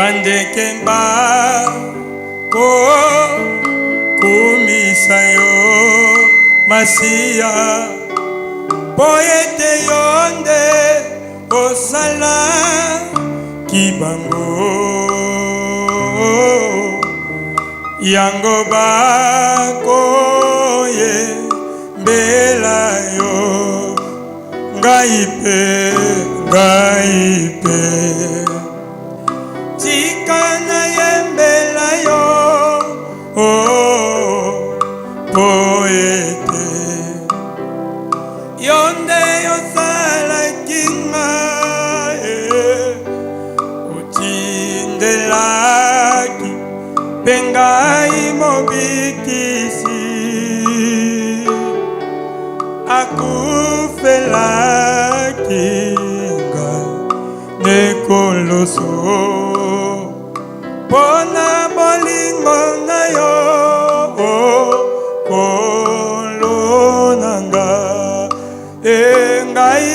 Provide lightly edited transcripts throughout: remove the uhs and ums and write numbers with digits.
bandekemba ko kumisayo masia poete yonde osala kibango yango bakoye mbela yo ngaipe tikana yembela yo poete yonde yosala kinga utindelaki pengai mobikisi akufelaki ngai nekoloso pona bolingo na yo kolonanga ngai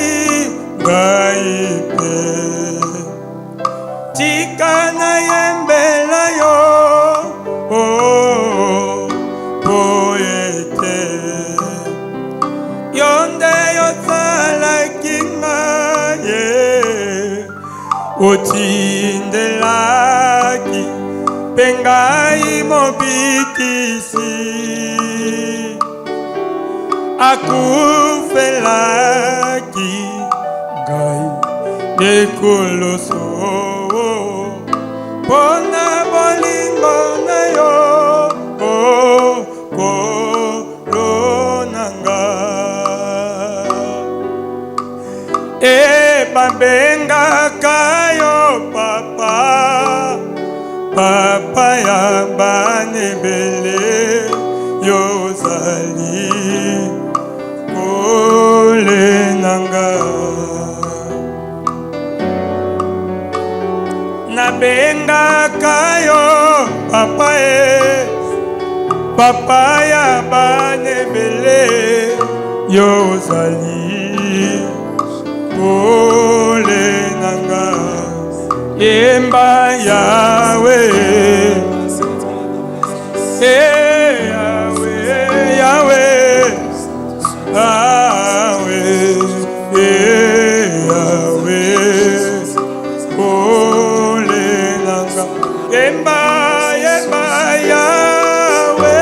pe tikana yembela yo poete yonde yosalaki ngai otindelaki pengai mobikisi akufelaki ngai nekoloso pona bolingo na yo kolonanga babengaka yo papa ya banebele yozali kolenanga nabengaka yo papa ya banebele yozali kolenanga yemba yawe yawe kolenanga yemba yawe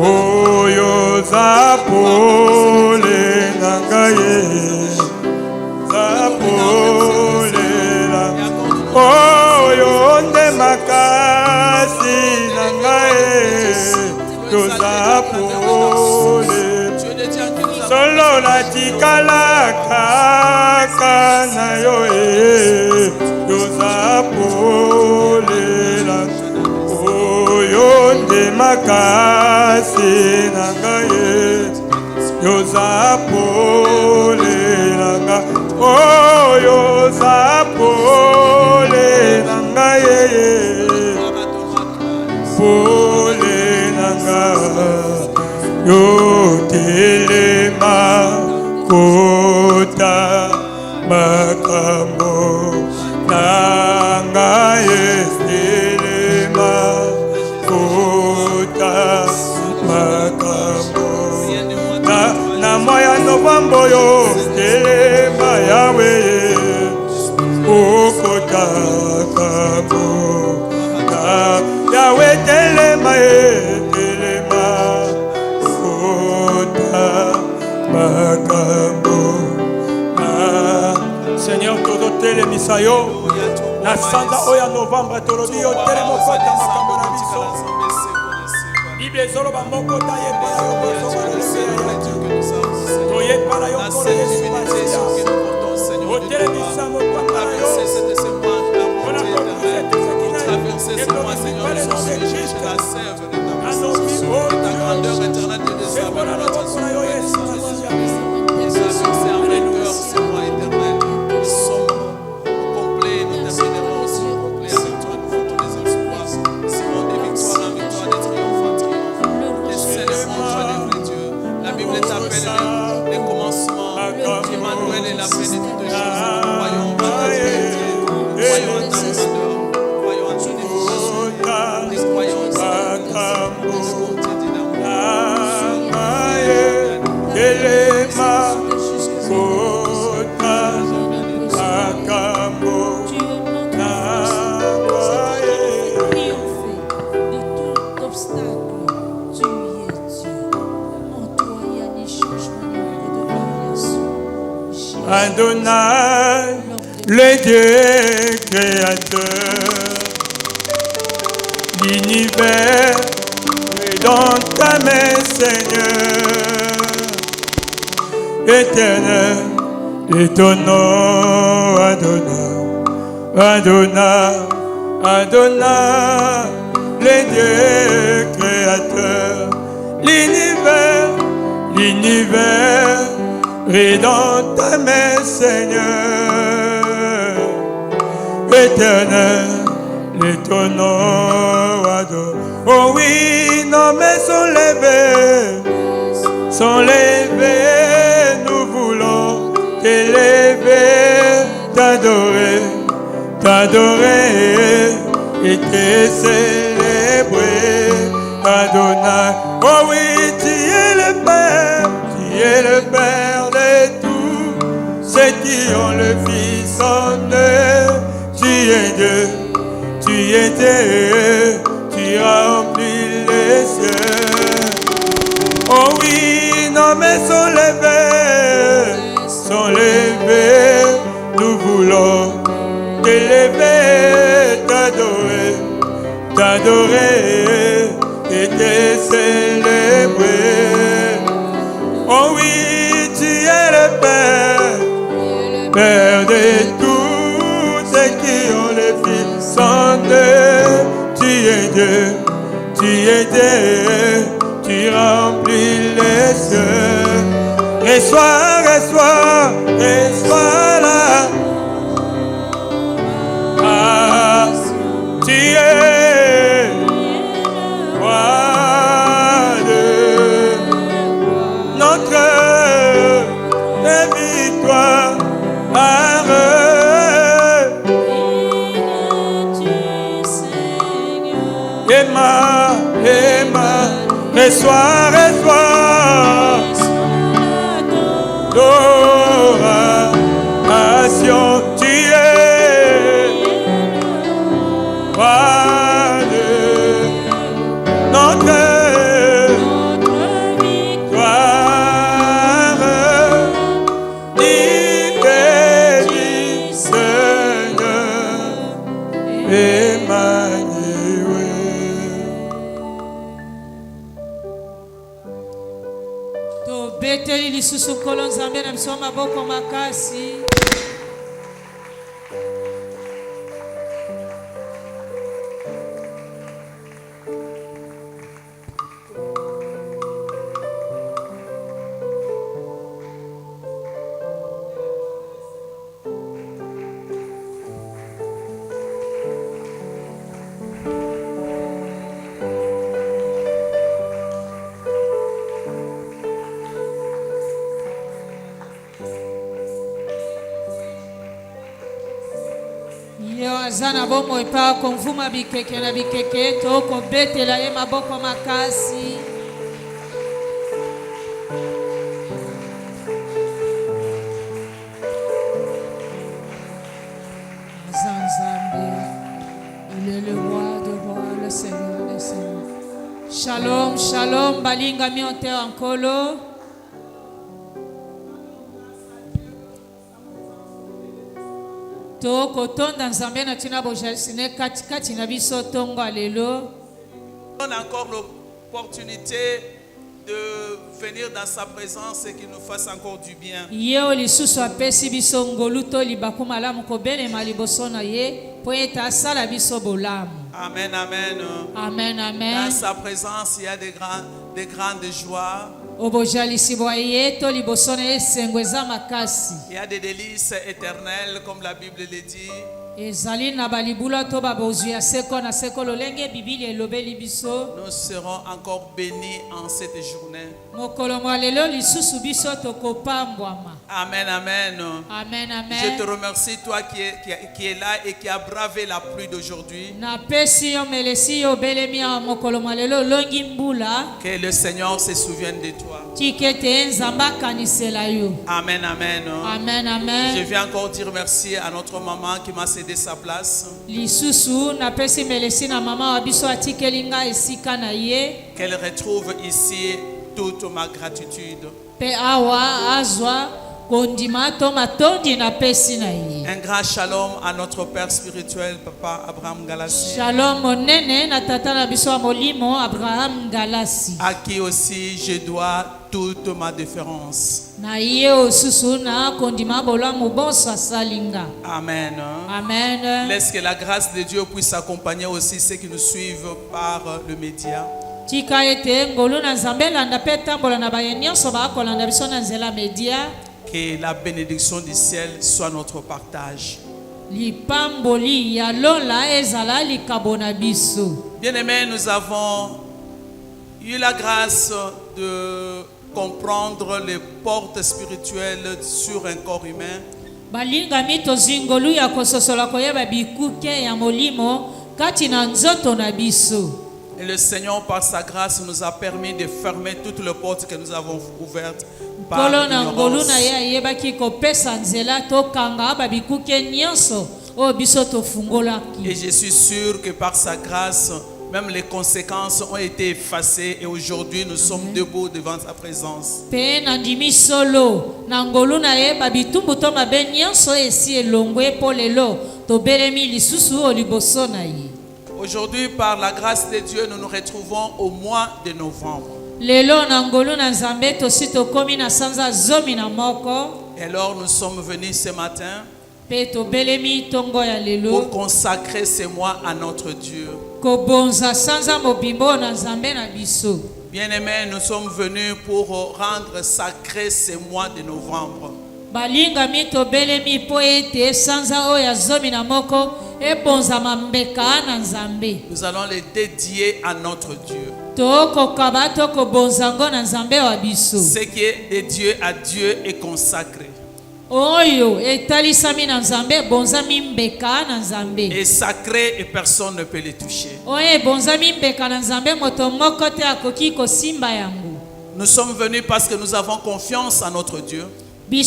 oyo zapole nangaye zapole oyo nde makasi nangaye to zapole solo la tikala kaka na yo to zapole yonde makasi nangaye yozapole nanga yozapole nangaye pole nanga yotelema kota makambo nangaye na moya novambo yo telema yawe okota kabo yawe telema okota makambo Seigneur todo telemisa yo na sanza oya novembre tolobi yo telema okota makambo na biso Bible zolo ba moko ta ye para yo bozo to ye para yo ko Yesu Masia o televisa mo para yo on a traversé ce mois Seigneur jusqu'à la sève de ta puissance ta grandeur éternelle de désavoir notre Seigneur Yesu Masia et ça c'est un vainqueur ce mois éternel nous sommes complets nous terminerons aussi complets avec toi nous faisons les instruments Adonai, le Dieu créateur. L'univers est dans ta main, Seigneur. Éternel est ton nom, Adonai. Adonai, Adonai, le Dieu créateur. L'univers est dans ta main, Seigneur. Éternel est ton nom, Adonai. Oh oui, nos mains sont levées, nous voulons t'élever, t'adorer et te célébrer, Adonai. Oh oui, tu es le Père de tous ceux qui ont le Fils en eux. Tu es Dieu, tu remplis les cieux. Oh oui, nos mains sont levées, nous voulons t'élever, t'adorer et te célébrer. Oh oui, tu es le Père de tous ceux qui ont le Fils en eux. Tu es Dieu, tu remplis les cieux. Reçois là. Ah, tu es roi de notre victoire. Emma, reçois l'adoration. Tu es roi de notre victoire. Béni Seigneur, Emmanuel. Beteli lisusu nkolo nzambe na biso maboko makasi. Zana bomo epa konvuma bikeke na bikeke to kobetela ye maboko makasi. Zanzambe, il est le roi de rois, le Seigneur des seigneurs. Shalom, shalom, balinga mionte ankolo. On a encore l'opportunité de venir dans sa présence et qu'il nous fasse encore du bien. Amen, amen. Amen, amen. Dans sa présence, il y a des grandes joies. Il y a des délices éternelles, comme la Bible le dit. Nous serons encore bénis en cette journée. Amen, amen. Amen, amen. Je te remercie, toi qui es là et qui a bravé la pluie d'aujourd'hui. Que le Seigneur se souvienne de toi. Amen, amen. Amen, amen. Je viens encore dire merci à notre maman qui m'a cédé sa place. Qu'elle retrouve ici toute ma gratitude. kondima to matondi na pesi na ye. Un grand shalom à notre Père spirituel, Papa Abraham Galassi. Shalom monene na tata na biso ya molimo Abraham Galassi. À qui aussi je dois toute ma déférence. Na ye osusu na kondima bolamu bonso asalinga. Amen. Amen. Laisse que la grâce de Dieu puisse accompagner aussi ceux qui nous suivent par le média. Tika ete ngolu na nzambe landa pe tambola na baye nyonso bakolanda biso na nzela media. Que la bénédiction du ciel soit notre partage. Lipamboli ya lola ezala likabona biso. Bien-aimés, nous avons eu la grâce de comprendre les portes spirituelles sur un corps humain. Balingami tozingolu ya kososola koyeba bikuke ya molimo kati na nzoto na biso. Et le Seigneur, par sa grâce, nous a permis de fermer toutes les portes que nous avons ouvertes par l'ignorance. Et je suis sûr que par sa grâce, même les conséquences ont été effacées et aujourd'hui nous sommes debout devant sa présence. Aujourd'hui, par la grâce de Dieu, nous nous retrouvons au mois de novembre. Et alors, nous sommes venus ce matin pour consacrer ce mois à notre Dieu. Bien-aimés, nous sommes venus pour rendre sacré ce mois de novembre. Nous allons les dédier à notre Dieu. Ce qui est de Dieu à Dieu est consacré. Et sacré et personne ne peut les toucher. Nous sommes venus parce que nous avons confiance en notre Dieu. Nous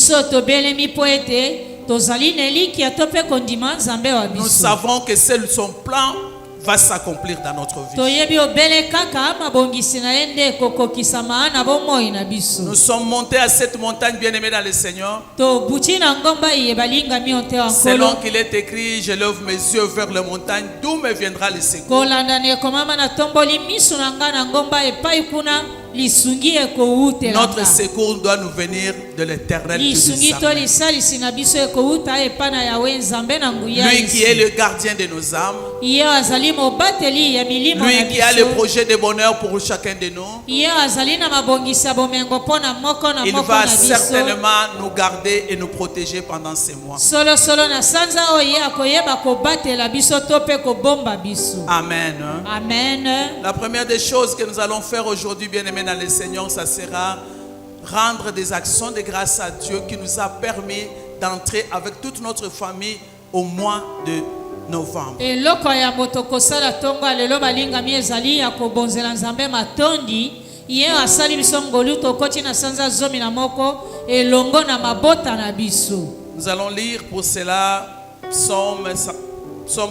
savons que seul son plan va s'accomplir dans notre vie. Nous sommes montés à cette montagne, bien-aimés dans le Seigneur. Selon qu'il est écrit, je lève mes yeux vers les montagnes, d'où me viendra le secours. Notre secours doit nous venir de l'Éternel. Lui qui est le gardien de nos âmes. Lui qui a le projet de bonheur pour chacun de nous. Il va certainement nous garder et nous protéger pendant ces mois. Amen. Amen. La première des choses que nous allons faire aujourd'hui, bien-aimés dans le Seigneur, ça sera rendre des actions de grâce à Dieu qui nous a permis d'entrer avec toute notre famille au mois de novembre. Nous allons lire pour cela Psaume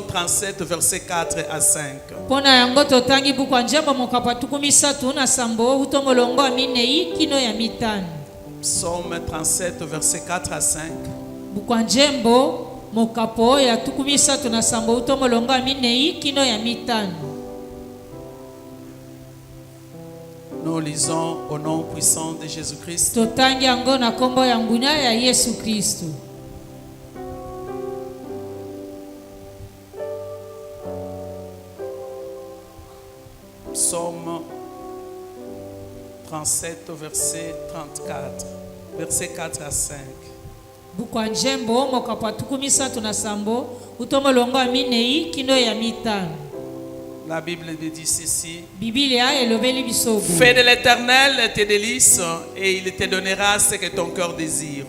37, versets 4 à 5. Psaume 37, versets 4 à 5. Nous lisons au nom puissant de Jésus-Christ. Psaume 37, verset 34, verset 4 à 5. La Bible dit ceci. Fais de l'Éternel tes délices et il te donnera ce que ton cœur désire.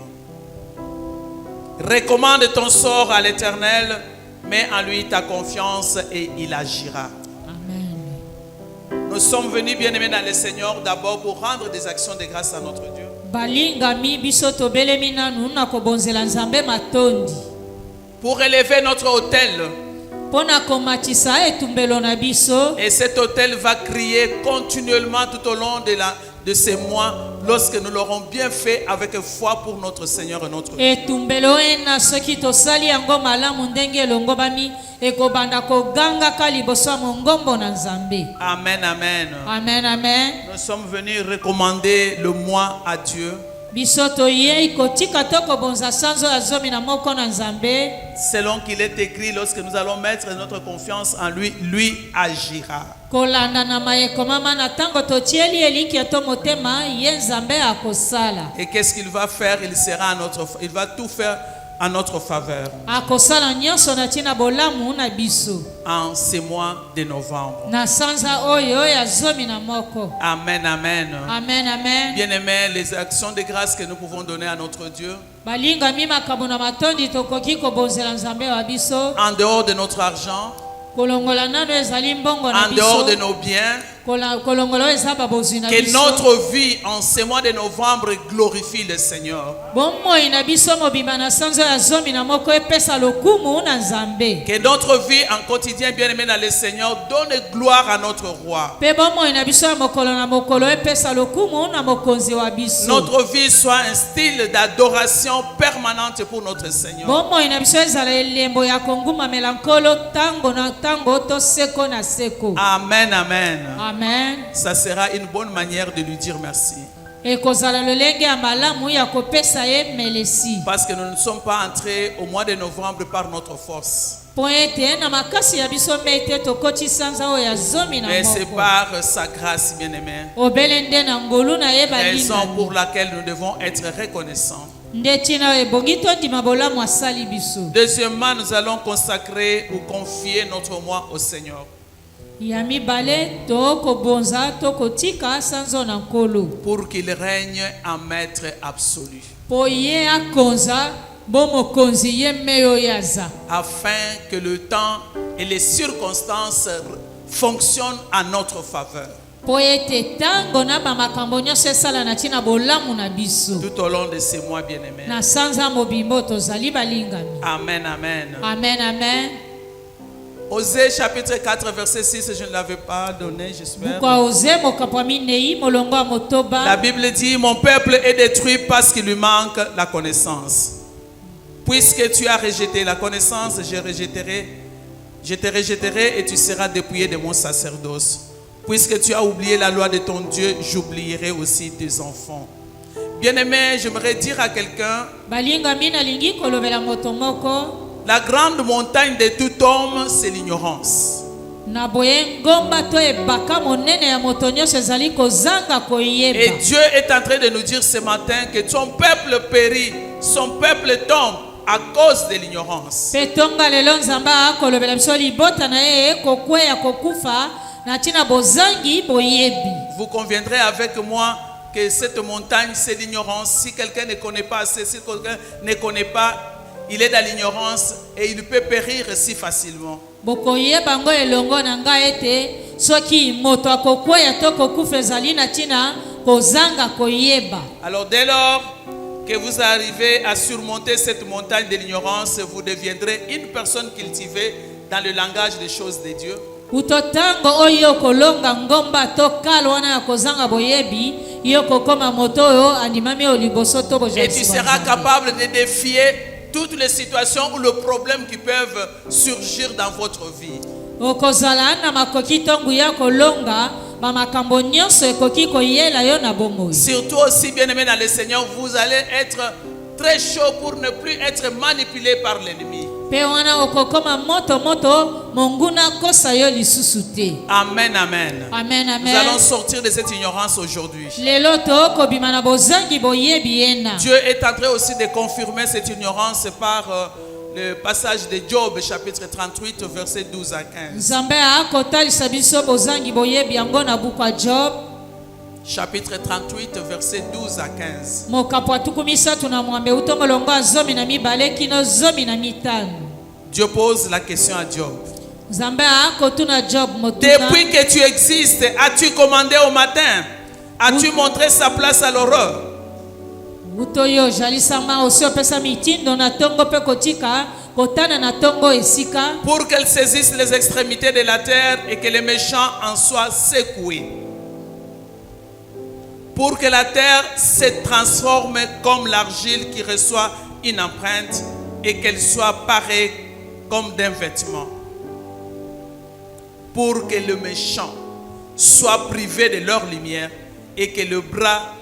Recommande ton sort à l'Éternel, mets en lui ta confiance et il agira. Nous sommes venus, bien-aimés dans le Seigneur, d'abord pour rendre des actions de grâce à notre Dieu. Pour élever notre autel. Et cet autel va crier continuellement tout au long de ces mois lorsque nous l'aurons bien fait avec foi pour notre Seigneur et notre Dieu. etumbelo ena soki tosali yango malamu ndenge elongobami ekobanda kogangaka liboso ya mongombo na Nzambe. Amen, amen. Amen, amen. Nous sommes venus recommander le mois à Dieu. Biso toyei kotika tokobonza sanzo ya zomi na moko na Nzambe. Selon qu'il est écrit, lorsque nous allons mettre notre confiance en lui, lui agira. Kolanda na mayekomama na tango totieli eliki to motema ye Nzambe akosala. Et qu'est-ce qu'il va faire? Il va tout faire en notre faveur Akosala nyonso na tina bolamu na biso. en ces mois de novembre. Na sanza oyo ya zomi na moko. Amen, amen. Amen, amen. Bien-aimés, les actions de grâce que nous pouvons donner à notre Dieu, Balinga mi makambo na matondi tokoki kobonzela Nzambe wa biso. en dehors de notre argent, Kolongola nano ezali mbongo na en dehors de biso. nos biens, Kolongola eza babozwi na que biso. notre vie en ces mois de novembre glorifie le Seigneur. Bomoi na biso mobimba na sanzo ya zomi na moko epesa lokumu na Nzambe. Que notre vie en quotidien, bien-aimés dans le Seigneur, donne gloire à notre roi. Pe bomoi na biso ya mokolo na mokolo epesa lokumu na mokonzi wa biso. Notre vie soit un style d'adoration permanente pour notre Seigneur. Bomoi na biso ezala elembo ya konguma melankolo tango na tango to seko na seko. Amen, amen. Amen. Ça sera une bonne manière de lui dire merci. Ekozala lolenge ya malamu ya kopesa ye melesi. Parce que nous ne sommes pas entrés au mois de novembre par notre force. Po ete na makasi ya biso mbe ete tokoti sanza oyo ya zomi na Mais c'est moko. par sa grâce, bien-aimés. Obelende na ngolu na ye Raison balinga. pour laquelle nous devons être reconnaissants. Nde tina ebongi tondima bolamu asali biso. Deuxièmement, nous allons consacrer ou confier notre mois au Seigneur. Ya mibale tokobonza tokotika sanzo na nkolo. Pour qu'il règne en maître absolu. Po ye akonza bo mokonzi ye meyo yaza. Afin que le temps et les circonstances fonctionnent en notre faveur. Po ete tango na bamakambo nyonso esala na tina bolamu na biso. Tout au long de ces mois, bien-aimés. Na sanza mobimbo tozali balingami. Amen, amen. Amen, amen. Osée chapitre 4 verset 6, je ne l'avais pas donné, j'espère. Kwa oze mokapwa minei molongo ya motoba. La Bible dit, mon peuple est détruit parce qu'il lui manque la connaissance. Puisque tu as rejeté la connaissance, je te rejetterai et tu seras dépouillé de mon sacerdoce. Puisque tu as oublié la loi de ton Dieu, j'oublierai aussi tes enfants. Bien-aimé, j'aimerais dire à quelqu'un, Balingami na lingi kolobela moto moko. la grande montagne de tout homme, c'est l'ignorance. Na boye ngomba to ebaka monene ya moto nyonso ezali kozanga Et koyeba. Dieu est en train de nous dire ce matin que son peuple périt, son peuple tombe à cause de l'ignorance. Pe tonga lelo nzamba akolobela biso libota na ye kokweya kokufa na tina bozangi boyebi. Vous conviendrez avec moi que cette montagne, c'est l'ignorance. Si quelqu'un ne connaît pas assez, si quelqu'un ne connaît pas, il est dans l'ignorance et il peut périr si facilement. Bokoyeba ngo elongo na nga ete soki moto akokweya to kokufa ezali na tina kozanga koyeba. Alors dès lors que vous arrivez à surmonter cette montagne de l'ignorance, vous deviendrez une personne cultivée dans le langage des choses de Dieu. Utotango oyo kolonga ngomba to kalwana ya kozanga boyebi yo kokoma moto oyo andimami oliboso to boja. Et tu seras capable de défier toutes les situations ou les problèmes qui peuvent surgir dans votre vie. Okozala na makoki tongu ya kolonga ba makambo nyonso ekoki koyela yo na bomoi. Surtout aussi, bien-aimés dans le Seigneur, vous allez être très chaud pour ne plus être manipulé par l'ennemi. Pe wana okokoma moto monguna kosa yo lisusu te. Amen, amen. Amen, Nous allons amen. sortir de cette ignorance aujourd'hui. Lelo to kobima na bozangi boyebi ena. Dieu est en train aussi de confirmer cette ignorance par le passage de Job, chapitre 38, versets 12 à 15. Nzambe akotalisa biso bozangi boyebi yango na buku ya Job. Chapitre 38, versets 12 à 15. Mokapo atukumisatu na mwambe utomolongo azomi na mibale kino zomi na mitano. Dieu pose la question à Job. Nzambe akotuna Job motuna. Depuis que tu existes, as-tu commandé au matin? As-tu montré sa place à l'aurore? Utoyo jalisama osiopesa mitindo na tongo pe kotika kotana na tongo esika. Pour qu'elle saisisse les extrémités de la terre et que les méchants en soient secoués. pour que la terre se transforme comme l'argile qui reçoit une empreinte et qu'elle soit pareille comme d'un vêtement. Pour que le méchant soit privé de leur lumière et que le bras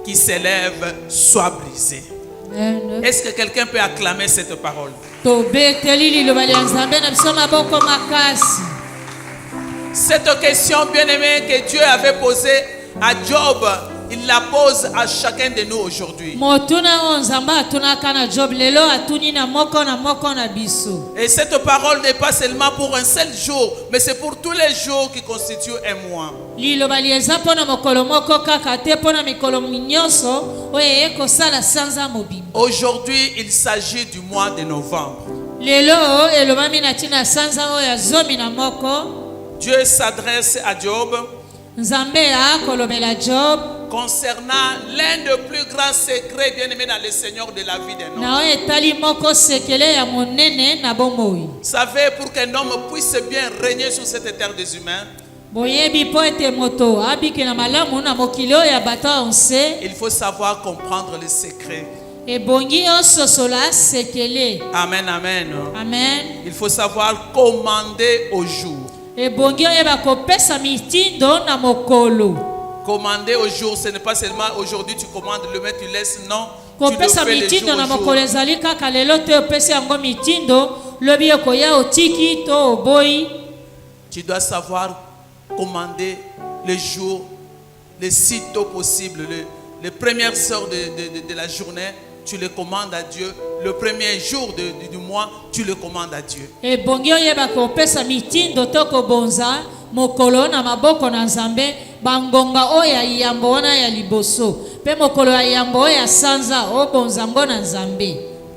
qui s'élève soit brisé. Amen. Est-ce que quelqu'un peut acclamer cette parole? Cette question, bien-aimée, que Dieu avait posée à Job, il la pose à chacun de nous aujourd'hui. Et cette parole n'est pas seulement pour un seul jour, mais c'est pour tous les jours qui constituent un mois. Aujourd'hui, il s'agit du mois de novembre. Dieu s'adresse à Job concernant l'un des plus grands secrets, bien-aimés dans le Seigneur, de la vie d'un homme. Vous savez, pour qu'un homme puisse bien régner sur cette terre des humains, il faut savoir comprendre les secrets. Amen, amen. Amen. Il faut savoir commander au jour. Commander au jour, ce n'est pas seulement aujourd'hui tu commandes, le matin tu laisses, non. Tu le fais le jour au jour. Tu dois savoir commander le jour, le si tôt possible, les premières heures de la journée, tu le commandes à Dieu. Le premier jour du mois, tu le commandes à Dieu.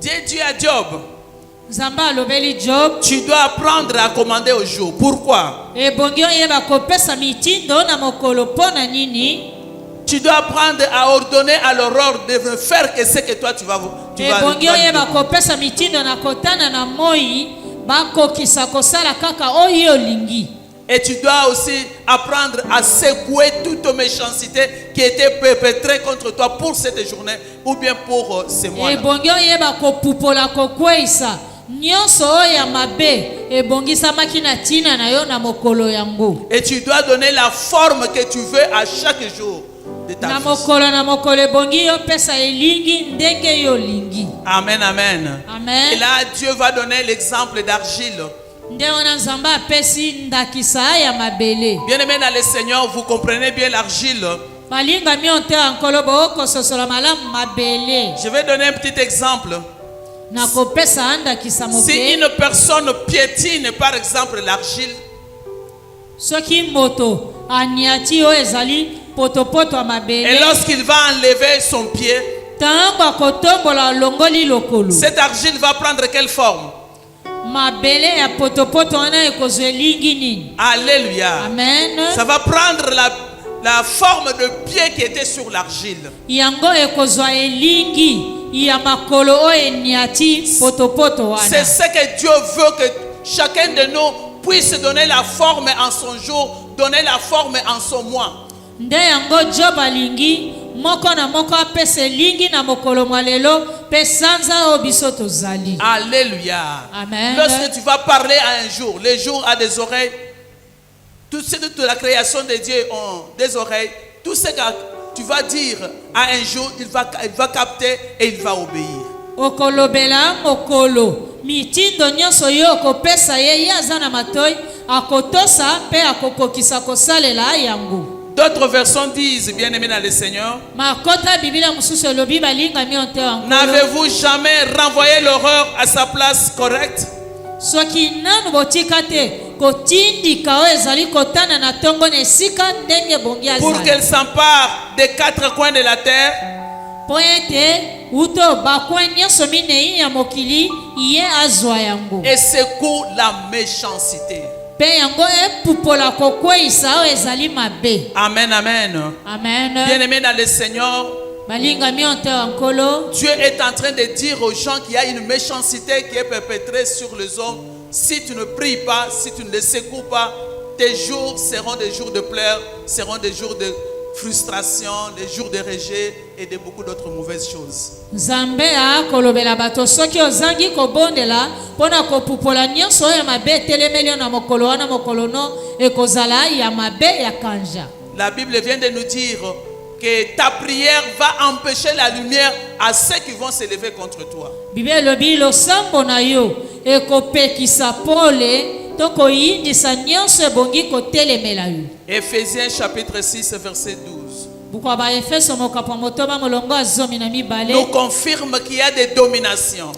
Dieu dit à Job, tu dois apprendre à commander au jour. Pourquoi? Tu dois apprendre à ordonner à l'aurore de ne faire que ce que toi tu vas et tu dois aussi apprendre à secouer toute méchanceté qui était perpétrée contre toi pour cette journée ou bien pour ce mois. Et tu dois donner la forme que tu veux à chaque jour de ta vie. Amen, amen. Amen. Et là, Dieu va donner l'exemple d'argile. Bien-aimé dans le Seigneur, vous comprenez bien l'argile. Je vais donner un petit exemple. Si une personne piétine, par exemple, l'argile, et lorsqu'il va enlever son pied, cette argile va prendre quelle forme? Alléluia. Amen. Ça va prendre la forme de pied qui était sur l'argile. C'est ce que Dieu veut, que chacun de nous puisse donner la forme en son jour, donner la forme en son mois. Alléluia. Amen. Lorsque tu vas parler à un jour, les jours a des oreilles. Toute la création de Dieu ont des oreilles. Tout ce que tu vas dire à un jour, il va capter et il va obéir. D'autres versions disent, bien-aimés dans le Seigneur, n'avez-vous jamais renvoyé l'horreur à sa place correcte? Pour qu'elle s'empare des quatre coins de la terre. Et secoue la méchanceté. Amen, amen. Amen. Bien-aimés dans le Seigneur, Dieu est en train de dire aux gens qu'il y a une méchanceté qui est perpétrée sur les hommes. Si tu ne pries pas, si tu ne les secoues pas, tes jours seront des jours de pleurs, seront des jours frustration, des jours de rejet et de beaucoup d'autres mauvaises choses. Nzambe akolobela bato soki ozangi kobondela pona kopupola nyonso ya mabe telemeli na mokolo wana mokolo no ekozala ya mabe ya kanja. La Bible vient de nous dire que ta prière va empêcher la lumière à ceux qui vont se lever contre toi. Bible elobi losambo na yo ekopekisa pole tokoyindisa nyonso ebongi kotelemela yo. Éphésiens chapitre 6 verset 12. Bukwa ba Efeso mokapo motoba molongo azomi na mibale. Nous confirme qu'il y a des dominations,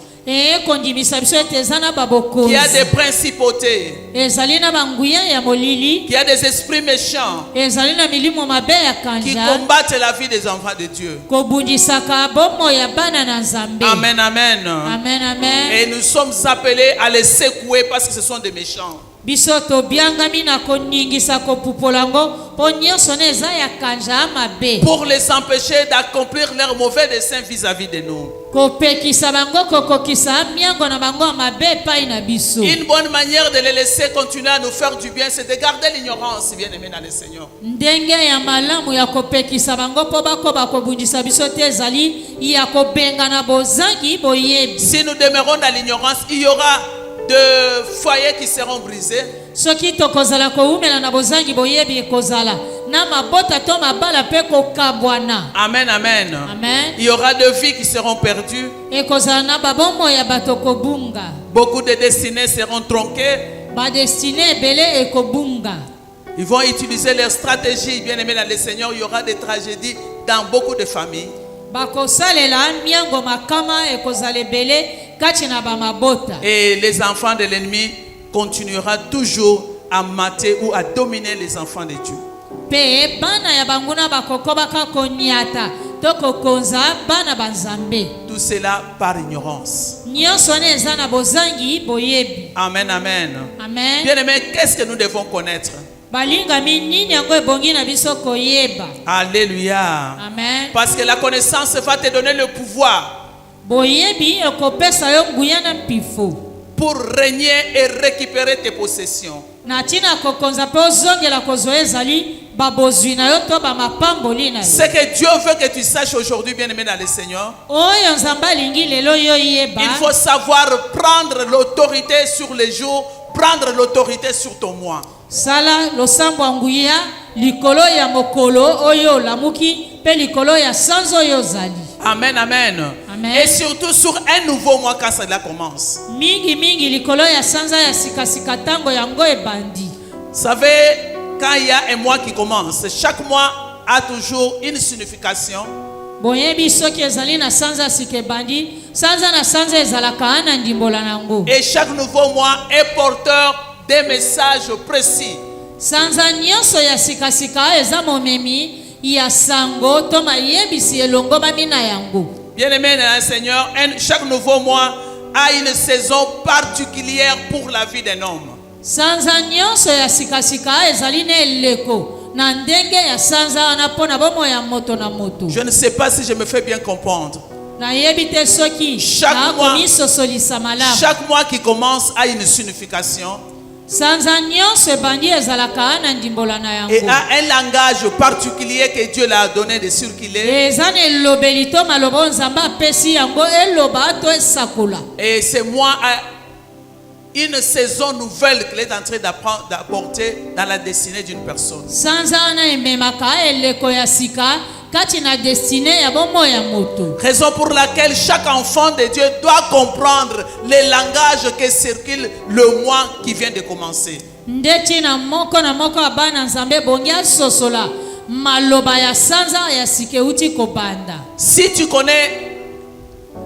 Kondimisa biso ete eza na qu'il y a babokonzi. des principautés, Ezali na banguya ya molili. qu'il y a des esprits méchants Ezali na milimo mabe ya qui kanja. combattent la vie des enfants de Dieu. Kobundisaka bomo ya bana na Nzambe. Amen, amen. Amen, amen. Et nous sommes appelés à les secouer parce que ce sont des méchants. Biso tobiangami na koningisa kopupolango po nyonso na eza ya kanja mabe. Pour les empêcher d'accomplir leurs mauvais desseins vis-à-vis de nous. Kopekisa bango kokokisa miango na bango mabe epai na biso. Une bonne manière de les laisser continuer à nous faire du bien, c'est de garder l'ignorance, bien-aimés dans le Seigneur. Ndenge ya malamu ya kopekisa bango po bakoba kobundisa biso te ezali ya kobenga na bozangi boyebi. Si nous demeurons dans l'ignorance, il y aura de foyers qui seront brisés. Soki tokozala koumela na bozangi boyebi ekozala na mabota to mabala pe kokabwana. Amen, amen. Amen. Il y aura de vies qui seront perdues. Ekozala na babomo ya bato kobunga. Beaucoup de destinées seront tronquées. Ba destiné ebele ekobunga. Ils vont utiliser leurs stratégies, bien-aimés dans le Seigneur. Il y aura des tragédies dans beaucoup de familles. Bakosalela miango makama ekozala ebele kati na bamabota. Et les enfants de l'ennemi continueront toujours à mater ou à dominer les enfants de Dieu. Pe bana ya banguna bakokobaka koniata to kokonza bana banzambe. Tout cela par ignorance. Nyonso na eza na bozangi boyebi. Amen, amen. Amen. Bien-aimés, qu'est-ce que nous devons connaître? Balingami nini yango ebongi na biso koyeba. Alléluia. Amen. Parce que la connaissance va te donner le pouvoir Boyebi ekopesa yo nguya na mpifo. pour régner et récupérer tes possessions. Na tina kokonza pe ozongela kozwa ezali babozwi na yo to bamapamboli na yo. Ce que Dieu veut que tu saches aujourd'hui, bien-aimé dans le Seigneur, Oyo nzambe alingi lelo yo yeba. il faut savoir prendre l'autorité sur les jours, prendre l'autorité sur ton mois. Sala losambo nguya likolo ya mokolo oyo lamuki pe likolo ya sanzo yo zali. Amen, amen. Amen. Et surtout sur un nouveau mois quand cela commence. Mingi mingi likolo ya sanza ya sikasika tango yango ebandi. Vous savez, quand il y a un mois qui commence, chaque mois a toujours une signification. Boyebi soki ezali na sanza sike bandi, sanza na sanza ezalaka ana ndimbola nango. Et chaque nouveau mois est porteur des messages précis. Sanza nyonso ya sikasika eza momemi ya sango to mayebisi elongo bamina yango. Bien-aimé dans le Seigneur, chaque nouveau mois a une saison particulière pour la vie d'un homme. Sanza nyonso ya sikasika ezali na eleko na ndenge ya sanza wana pona bomo ya moto na moto. Je ne sais pas si je me fais bien comprendre. Na yebite soki Chaque mois- komisosolisa malamu. Chaque mois qui commence a une signification Sanza nyonso ebandi ezalaka na ndimbola na yango. et a un langage particulier que Dieu l'a donné de circuler. Eza na elobeli to maloba nzambe apesi yango eloba to esakola. Et ce mois a une saison nouvelle qu'il est en train d'apporter dans la destinée d'une personne. Sanza wana ememaka eleko ya sika kati na destine ya bomo ya moto. Raison pour laquelle chaque enfant de Dieu doit comprendre les langages qui circulent le mois qui vient de commencer. Ndeti na moko ya bana nzambe bongi asosola maloba ya sanza ya sike uti kobanda. Si tu connais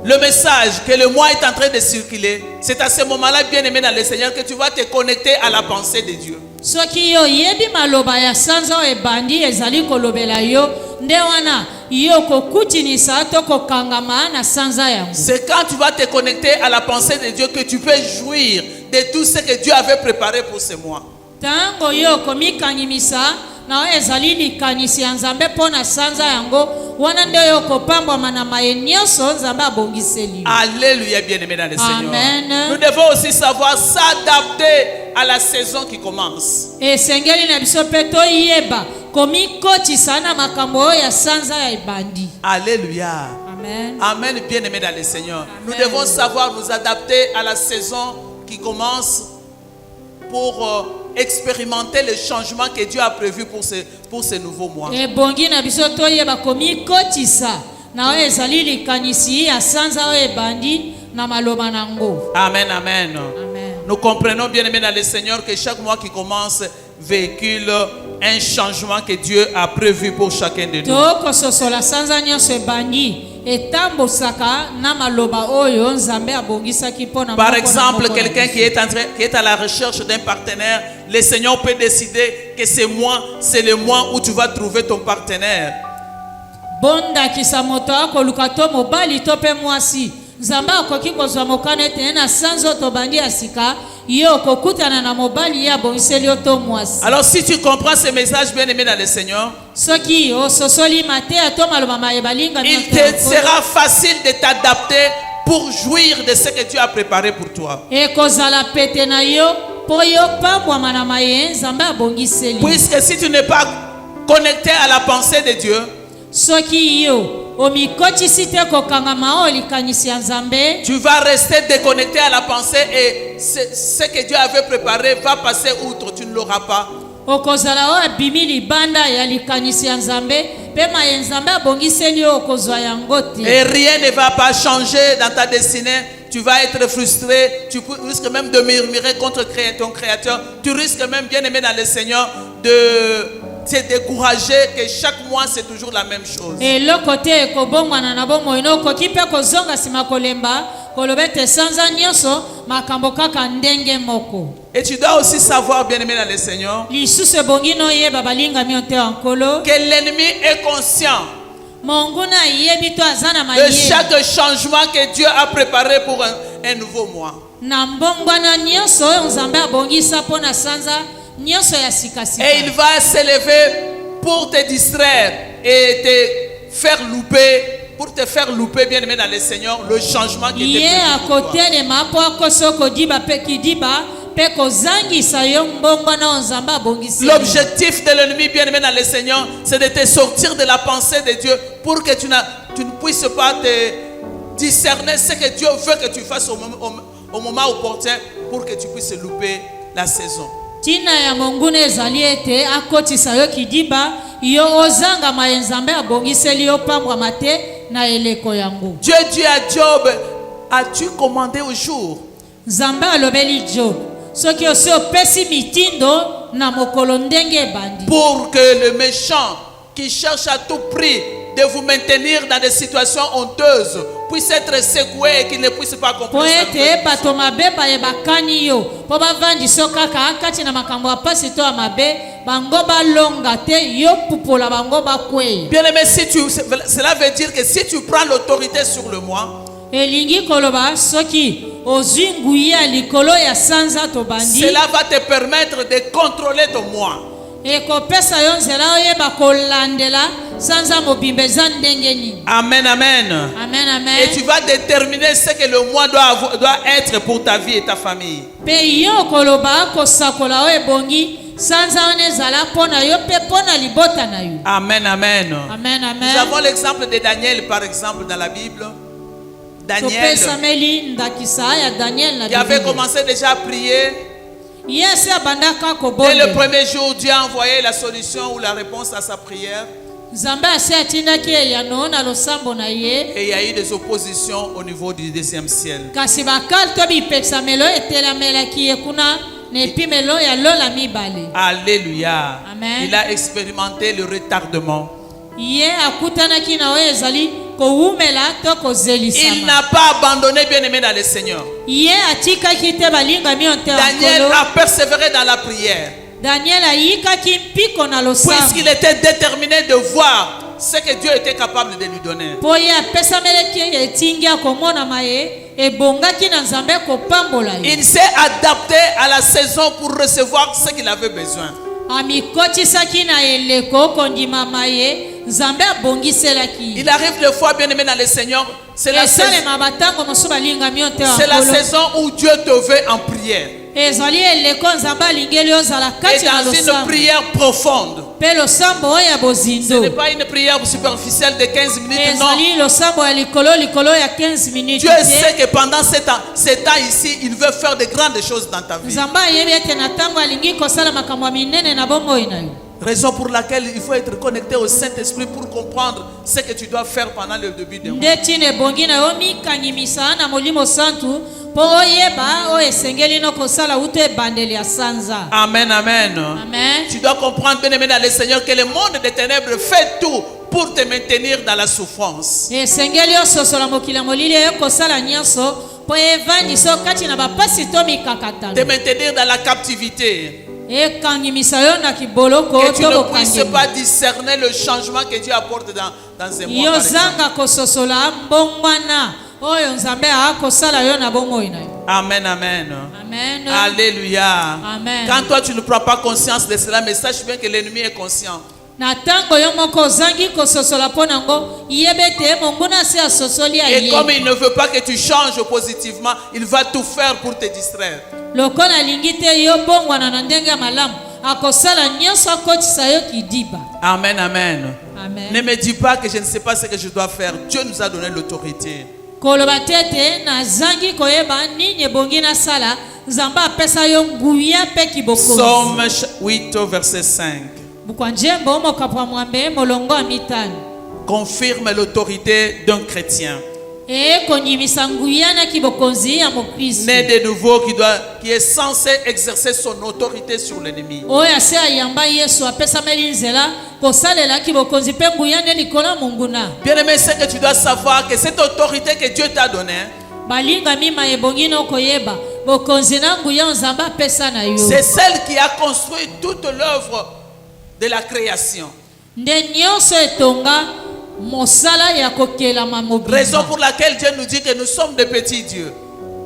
le message que le mois est en train de circuler, c'est à ce moment-là, bien-aimé dans le Seigneur, que tu vas te connecter à la pensée de Dieu. Soki yo yebi maloba ya sanza ebandi ezali kolobela yo nde wana yo kokutinisa to kokangama na sanza yango. C'est quand tu vas te connecter à la pensée de Dieu que tu peux jouir de tout ce que Dieu avait préparé pour ce mois. Tango yo komikangimisa na ezali likanisi ya nzambe pona sanza yango wana nde oyo kopambwama na maye nyonso nzambe abongiseli. Alléluia, bien-aimés dans le Seigneur. Amen. Nous devons aussi savoir s'adapter à la saison qui commence. Esengeli na biso pe toyeba komikotisa na makambo oyo ya sanza ya ebandi. Alléluia. Amen. Amen, bien-aimés dans le Seigneur. Amen. Nous devons savoir nous adapter à la saison qui commence pour expérimenter le changement que Dieu a prévu pour ce nouveau mois. Ebongi na biso toyeba komikotisa na oyo ezali likanisi ya sanza oyo ebandi na maloba nango. Amen, amen. Amen. Nous comprenons, bien-aimés dans le Seigneur, que chaque mois qui commence véhicule un changement que Dieu a prévu pour chacun de nous. Tokososola sanza nyonso ebandi etambosaka na maloba oyo nzambe abongisaki mpona Par moko na exemple, moko na quelqu'un biso. qui est à la recherche d'un partenaire, le Seigneur peut décider que c'est le mois où tu vas trouver ton partenaire. Bondakisa moto akoluka to mobali to pe mwasi nzambe akoki kozwa mokano ete na sanzo tobandi ya sika ye okokutana na mobali ye abongiseli yo to mwasi. Alors si tu comprends ce message, bien-aimé dans le Seigneur, soki ososoli mateya to maloba maye balinga il te sera facile de t'adapter pour jouir de ce que Dieu a préparé pour toi. ekozala pete na yo po yo pambwama na maye nzambe abongiseli. Puisque si tu n'es pas connecté à la pensée de Dieu, soki yo omikotisi te kokangama oyo likanisi ya nzambe, tu vas rester déconnecté à la pensée et ce que Dieu avait préparé va passer outre, tu ne l'auras pas. okozala oyo abimi libanda ya likanisi ya nzambe pe maye nzambe abongiseli yo okozwa yango te. Et rien ne va pas changer dans ta destinée. Tu vas être frustré, tu risques même de murmurer contre ton Créateur. Tu risques même, bien aimé dans le Seigneur, de te décourager que chaque mois c'est toujours la même chose. eloko te ekobongwana na bomoi okoki mpe kozonga nsima kolemba koloba ete sanza nyonso makambo kaka ndenge moko. Et tu dois aussi savoir, bien aimé dans le Seigneur, lisusu ebongi noyeba balingami yo te ya nkolo que l'ennemi est conscient monguna ayebi to aza na de mayele chaque changement que Dieu a préparé pour un nouveau mois. na mbongwana nyonso oyo nzambe abongisa mpo na sanza nyonso ya sikasika. Et il va s'élever pour te distraire et te faire louper, bien aimé dans le Seigneur, le changement qui était ye prévu pour toi. akotelema mpo akoso kodiba mpe kidiba mpe kozangisa yo mbongwana oyo nzambe abongisi. L'objectif de l'ennemi, bien aimé dans le Seigneur, c'est de te sortir de la pensée de Dieu pour que tu ne puisses pas te discerner ce que Dieu veut que tu fasses au moment opportun pour que tu puisses louper la saison. tina ya monguna ezali ete akotisa yo kidiba yo ozanga maye nzambe abongiseli yo pambwama te na eleko yango. Dieu dit à Job, as-tu commandé au jour? nzambe alobeli Job soki osi opesi mitindo na mokolo ndenge ebandi Pour que le méchant qui cherche à tout prix de vous maintenir dans des situations honteuses puisse être secoué et qu'il ne puisse pas po comprendre. ete bato mabe bayebakani yo mpo bavandisi yo kaka kati na makambo ya pasi to ya mabe bango balonga te yo pupola bango bakweya. Bien aimé, cela veut dire que si tu prends l'autorité sur le moi, elingi koloba soki ozwi nguyi ya likolo ya sanza tobandi cela va te permettre de contrôler ton moi. ekopesa yo nzela oyeba kolandela sanza mobimba eza ndenge nini. Amen, amen. Amen, amen. Et tu vas déterminer ce que le moi doit être pour ta vie et ta famille. pe yo koloba kosakola oyo ebongi sanza wana ezala mpo na yo mpe mpo na libota na yo. Amen, amen. Amen, Nous amen. avons l'exemple de Daniel, par exemple, dans la Bible. Daniel, topesameli ndakisa ya Daniel na il avait Biblia. commencé déjà à prier. Yesu abandaka Dès kobonde le premier jour, Dieu a envoyé la solution ou la réponse à sa prière. nzambe asi atindaki eyano na losambo na ye Et il y a eu des oppositions au niveau du deuxième ciel. kasi bakali to bipesamelo etelamelaki ye kuna na epimelo ya lola mibale. Alléluia. Amen. Il a expérimenté le retardement. ye akutanaki na oyo ezali kowumela to Il kozelisama. n'a pas abandonné, bien aimé dans le Seigneur. ye atikaki te balingami yo te ya Daniel nkolo. a persévéré dans la prière. Daniel ayikaki mpiko na losambo Puisqu'il était déterminé de voir ce que Dieu était capable de lui donner. mpo ye apesamelaki etingi akomonama ye ebongaki na nzambe kopambola ye. Il s'est adapté à la saison pour recevoir ce qu'il avait besoin. Amikotisaki na eleko kondimama ye nzambe abongiselaki Il arrive des fois, bien aimé dans le Seigneur, c'est la esalema batango mosusu balingami yo te ya c'est la nkolo. saison où Dieu te veut en prière. ezali eleko nzambe alingeli ozala Et kati na dans une losambo prière profonde. mpe losambo oyo ya Ce bozindo n'est pas une prière superficielle de 15 minutes, non. ezali losambo ya likolo ya 15 minutes Dieu sait te que pendant ces temps ici, il veut faire de grandes choses dans ta vie. nzambe ayebi ete na ntango alingi kosala makambo ya minene na bomoi na yo. Raison pour laquelle il faut être connecté au Saint-Esprit pour comprendre ce que tu dois faire pendant le début du mois. nde ntina ebongi na yo mikangimisa na molimo santu mpo oyeba oyo esengeli no kosala uta ebandeli ya sanza. Amen, amen. Amen. Tu dois comprendre, bien aimé dans le Seigneur, que le monde des ténèbres fait tout pour te maintenir dans la souffrance. esengeli ososola mokili ya molili eyo kosala nyonso mpo evandisa yo kati na bapasi to Te mikakatano maintenir dans la captivité. ekangimisa yo na kiboloko Que tu to ne puisses bokangeli pas discerner le changement que Dieu apporte dans un mois. par exemple. yozanga kososola mbongwana oyo nzambe akosala yo na bomoi na yo. Amen, amen. Amen. Alléluia. Amen. Quand toi tu ne prends pas conscience de cela, mais sache bien que l'ennemi est conscient. na ntango yo moko ozangi kososola mpo nango yeba ete monguna asi asosoli ya Et comme ye il ne veut pas que tu changes positivement, il va tout faire pour te distraire. lokola alingi te yo bongwana na ndenge ya malamu akosala nyonso akotisa yo kidiba. Amen, amen. Amen. Ne me dis pas que je ne sais pas ce que je dois faire. Dieu nous a donné l'autorité. koloba te ete nazangi koyeba nini ebongi nasala nzambe apesa yo nguya mpe kibokonzi. Psaume 8 verset 5. bukwa njembo mokapwa mwambe molongo ya mitano Confirme l'autorité d'un chrétien. ekondimisa nguya na kibokonzi ya mokristo Né de nouveau qui est censé exercer son autorité sur l'ennemi. oyo ase ayamba yesu apesameli nzela kosalela kibokonzi mpe nguya nde likolo ya monguna. Bien-aimé, c'est que tu dois savoir que cette autorité que Dieu t'a donnée, balingami ma ebongi no koyeba bokonzi na nguya nzambe apesa na yo c'est celle qui a construit toute l'œuvre de la création. nde nyonso etonga mosala ya kokelama mobimba. Raison pour laquelle Dieu nous dit que nous sommes des petits dieux.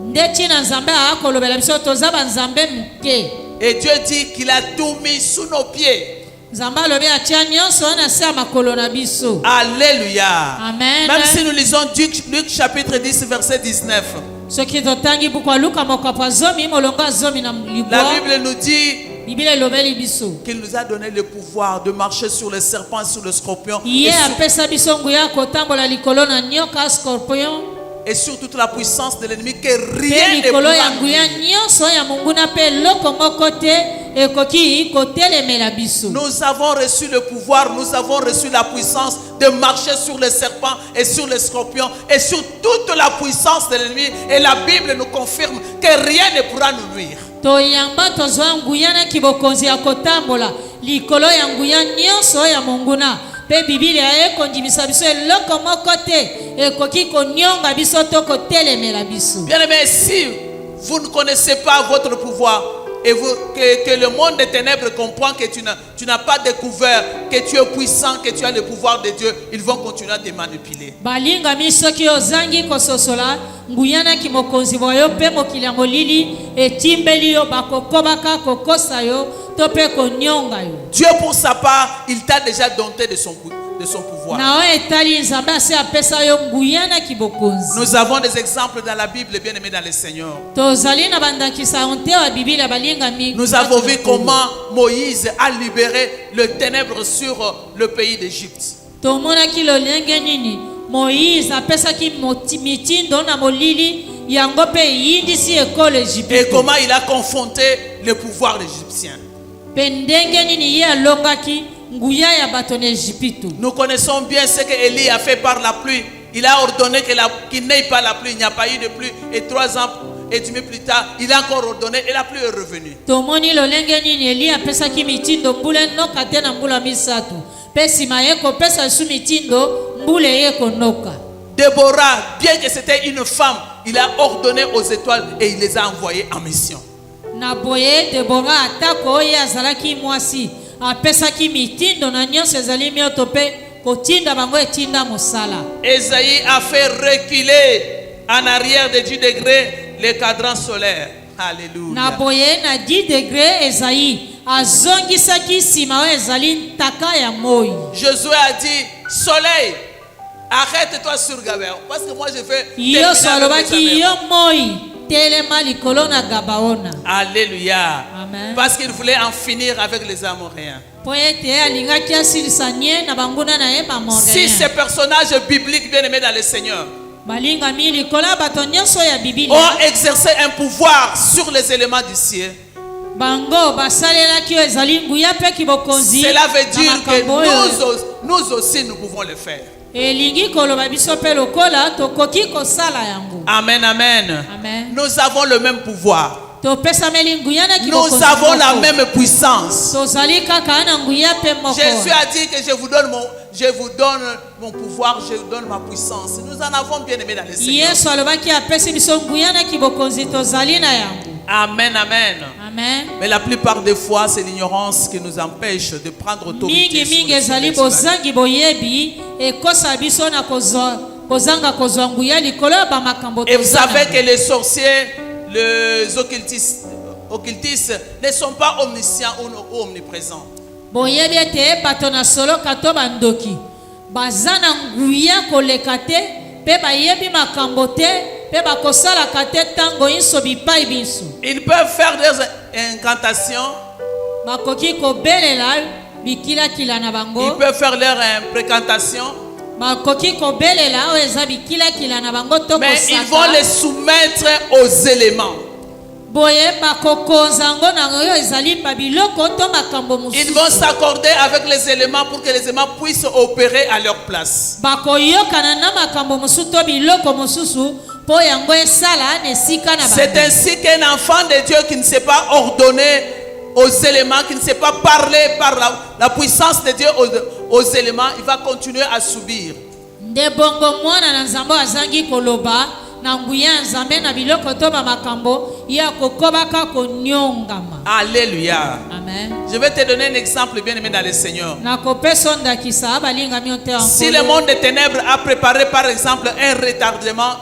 nde ntina nzambe akolobela biso toza banzambe moke. Et Dieu dit qu'il a tout mis sous nos pieds. nzambe alobi atia nyonso na se ya makolo na biso. Alléluia. Amen. Même si nous lisons Luc chapitre 10 verset 19. soki totangi buku ya luka mokapo azomi molongo azomi na La libwa Bible nous dit biblia elobeli biso qu'il nous a donné le pouvoir de marcher sur les serpents, sur les scorpions ye apesa biso nguya kotambola likolo na nyoka scorpion et sur toute la puissance de l'ennemi, que mpe rien ne likolo ya pourra nguya nous. nyonso ya monguna mpe eloko moko te ekoki kotelemela biso. Nous avons reçu le pouvoir, nous avons reçu la puissance de marcher sur les serpents et sur les scorpions et sur toute la puissance de l'ennemi. Et la Bible nous confirme que rien ne pourra nous nuire. toyamba tozwa nguya na kibokonzi ya kotambola likolo ya nguya nyonso ya monguna mpe bibilia ekondimisa biso eloko moko te ekoki konyonga biso to kotelemela biso. Bien-aimés, si vous ne connaissez pas votre pouvoir et que le monde des ténèbres comprend que tu n'as pas découvert que tu es puissant, que tu as le pouvoir de Dieu, ils vont continuer à te manipuler. balingami soki ozangi kososola nguya na kimokonzi mwa yo mpe mokili ya molili etimbeli yo bakokobaka kokosa yo to mpe konyonga yo. Dieu pour sa part, il t'a déjà dompté de son pouvoir. na oyo etali nzambe ase apesa yo nguya na kibokonzi. Nous avons des exemples dans la Bible, bien aimés dans le Seigneur. tozali na bandakisa onte wa bibilia balingami. Nous avons vu comment Moïse a libéré le ténèbre sur le pays d'Égypte. tomonaki lolenge nini moïse apesaki mitindo na molili yango mpe eyindisi ekolo Et ejipito. comment il a confronté le pouvoir égyptien. mpe ndenge nini ye alongaki nguya ya bato na ejipito. Nous connaissons bien ce que Élie a fait par la pluie. Il a ordonné qu'il n'ait pas la pluie. Il n'y a pas eu de pluie. Et 3 ans et demi plus tard, il a encore ordonné et la pluie est revenue. tomoni lolenge nini eli apesaki mitindo mbula enoka te na mbula misato mpe nsima ye kopesa lisu mitindo mbula ye konoka. Déborah, bien que c'était une femme, il a ordonné aux étoiles et il les a envoyées en mission. na boye debora atako oyo azalaki mwasi apesaki mitindo na nyonso ezali mioto mpe kotinda bango etinda mosala. Ésaïe a fait reculer en arrière de 10 degrés les cadrans solaires. Alléluia. na boye na 10 degré ezayi azongisaki nsima oyo ezali ntaka ya moi. Josué a dit, soleil, arrête-toi sur Gabaon. Parce que moi je vais Yo terminer solobaki avec les yo Améens. moi telema likolo na Gabaona. Alléluia. Amen. Parce qu'il voulait en finir avec les Amoréens. Po ete alingaki asilisa nye na banguna na ye Si ces bamoréen. personnages bibliques bien-aimés dans le Seigneur balingami likolo ya bato nyonso ya Biblia. ont exercé un pouvoir sur les éléments du ciel, Bango basalelaki oyo ezali nguya mpe kibokonzi cela veut na dire que makambo oyo. nous aussi nous pouvons le faire. Elingi koloba biso mpe lokola tokoki kosala yango. Amen, amen. Amen. Nous avons le même pouvoir. Topesameli nguya na Nous kibokonzi avons la moko. même puissance. Tozali kaka na nguya mpe moko. Jésus a dit que je vous donne mon pouvoir, je vous donne ma puissance. Nous en avons bien aimé dans le Seigneur. Yesu alobaki apesi biso nguya na kibokonzi tozali na yango. Amen, amen. Amen. Mais la plupart des fois, c'est l'ignorance qui nous empêche de prendre autorité. Mingi sur ezali les choses. bozangi boyebi ekosa biso na kozanga kozwa nguya likolo ya bamakambo Et vous tozala. savez que les sorciers, les occultistes ne sont pas omniscients ou omniprésents. Boyebi ete bato na soloka to bandoki baza na nguya koleka te mpe bayebi makambo te mpe bakosalaka te ntango nyonso bipai biso. Ils peuvent faire des incantations, Bakoki kobelela bikilakila na ils bango. peuvent faire leurs précantations, Bakoki kobelela oyo eza bikilakila na bango to mais ils vont kosaka. les soumettre aux éléments. Boye bakokonza yango na oyo ezali babiloko to makambo Ils mosusu. vont s'accorder avec les éléments pour que les éléments puissent opérer à leur place. Bakoyokana na makambo mosusu to biloko mosusu po yango esala na esika na C'est bango. ainsi qu'un enfant de Dieu qui ne s'est pas ordonné aux éléments, qui ne s'est pas parlé par la puissance de Dieu aux éléments, il va continuer à subir. Nde bongo mwana na nzambe azangi koloba na nguya nzambe na biloko to makambo ya kokobaka konyongama. Alléluia. Amen. Je vais te donner un exemple bien aimé dans le Seigneur. Na kopesa ndakisa balingami ote Si le monde des ténèbres a préparé par exemple un retardement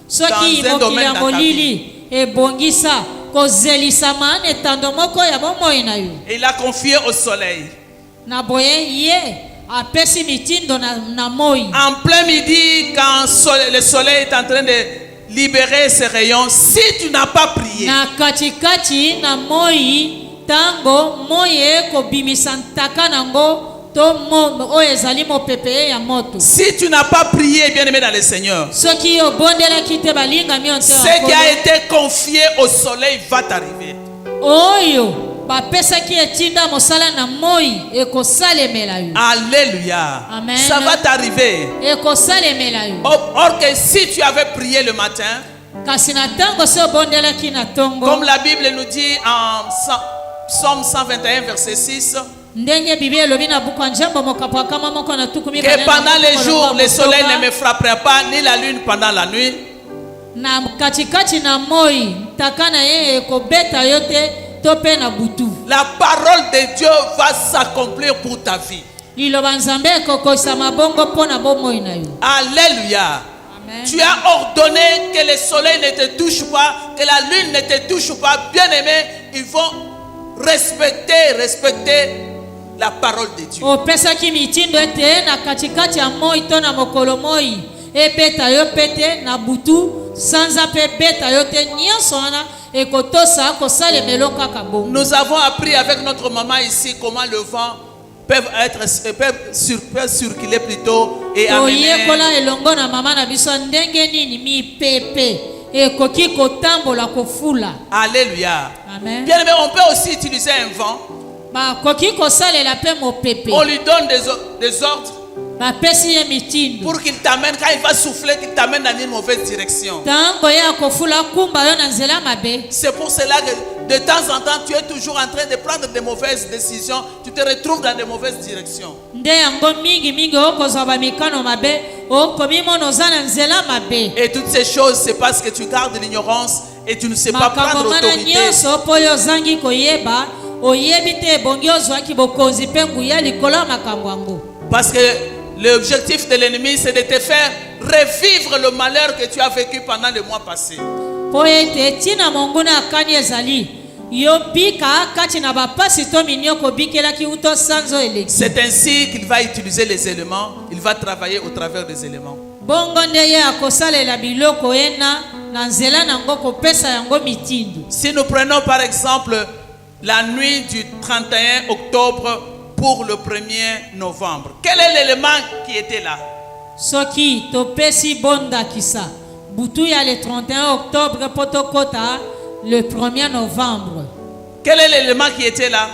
soki dans un mokili domaine ya dans ta vie, molili ebongisa kozelisama na etando moko ya bomoi na yo et il a confié au soleil. na boye ye apesi mitindo na moi. En plein midi, quand le soleil est en train de libérer ses rayons, si tu n'as pas prié, Na katikati na moi tango moi ekobimisa ntaka nango to oyo ezali mopepe ya moto. si tu n'as pas prié, bien aimé dans le Seigneur, Soki obondelaki te balingami ote ce qui a été confié au soleil va t'arriver. oyo bapesaki etinda mosala na moi ekosalemela yo. Alléluia. Amen. Ça va t'arriver. Ekosalemela yo. Or que si tu avais prié le matin, Kasi na tango so obondelaki na tongo comme la Bible nous dit en Psaume 121, verset 6, ndenge Biblia elobi na buku ya Njambo mokapo ya nkama moko na tuku mibale que na pendant les moko jours, na le soleil motoba, ne me frappera pas, ni la lune pendant la nuit. na katikati na moi ntaka na ye ekobeta yo te to mpe na butu. La parole de Dieu va s'accomplir pour ta vie. Liloba Nzambe ekokosama bongo mpo na bomoi na yo. Alléluia. Amen. Tu as ordonné que le soleil ne te touche pas, que la lune ne te touche pas. Bien aimé, ils vont respecter la parole de Dieu. Opesaki mitindo ete na katikati ya moi to na mokolo moi ebeta yo pete na butu sanza mpe beta yo te nyonso wana ekotosa kosalemelo kaka bongo. Nous avons appris avec notre maman ici comment le vent peut circuler plutôt et amener. Toyekola elongo na mama na biso ndenge nini mipepe ekoki kotambola kofula. Alléluia. Amen. Bien aimé, on peut aussi utiliser un vent. Bakoki kosalela mpe mopepe On lui donne des ordres bapesi ye mitindo pour qu'il t'amène, quand il va souffler, qu'il t'amène dans une mauvaise direction. ntango ye akofula kumba yo na nzela mabe. C'est pour cela que de temps en temps, tu es toujours en train de prendre de mauvaises décisions. Tu te retrouves dans de mauvaises directions. Nde yango mingi okozwa bamikano mabe okomimona oza na nzela mabe. Et toutes ces choses, c'est parce que tu gardes l'ignorance et tu ne sais pas prendre makambo mana autorité. nyonso mpo yo ozangi koyeba oyebi te ebongi ozwaki bokonzi mpe nguya likolo ya makambo yango. Parce que l'objectif de l'ennemi, c'est de te faire revivre le malheur que tu as vécu pendant le mois passé. Po ete ntina monguna akani ezali yo bika kati na bapasi to minioko bikelaki uto sanzo eleki. C'est ainsi qu'il va utiliser les éléments. Il va travailler au travers des éléments. Bongo nde ye akosalela biloko ena na nzela nango kopesa yango mitindo. Si nous prenons par exemple la nuit du 31 octobre pour le 1er novembre, quel est l'élément qui était là? Soki topesi bonda kisa butu ya le 31 octobre potokota le 1er novembre. Quel est l'élément qui était là?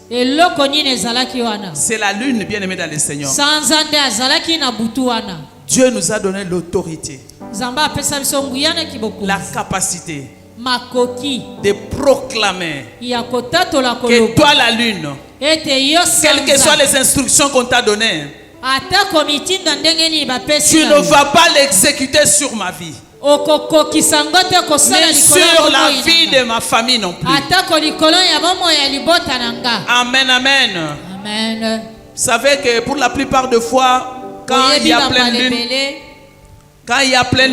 Eloko nini ezalaki wana? C'est la lune, bien aimé dans le Seigneur. Sanza nde azalaki na butu wana. Dieu nous a donné l'autorité, Zamba apesa biso nguyana kiboko. la capacité Makoki de proclamer ya kotatola que koloba. toi la lune, Ete yo quelles que soient sanza. les instructions qu'on t'a données, Atako mitindo ndenge ni bapesi. tu ne vas pas l'exécuter sur ma vie, okokokisa ngo te kosala mais likolo ya sur la bomoi vie na nga. de ma famille non plus. Atako likolo ya bomoi ya libota na nga. Amen, amen. Amen. Vous savez que pour la plupart des fois, quand il y a pleine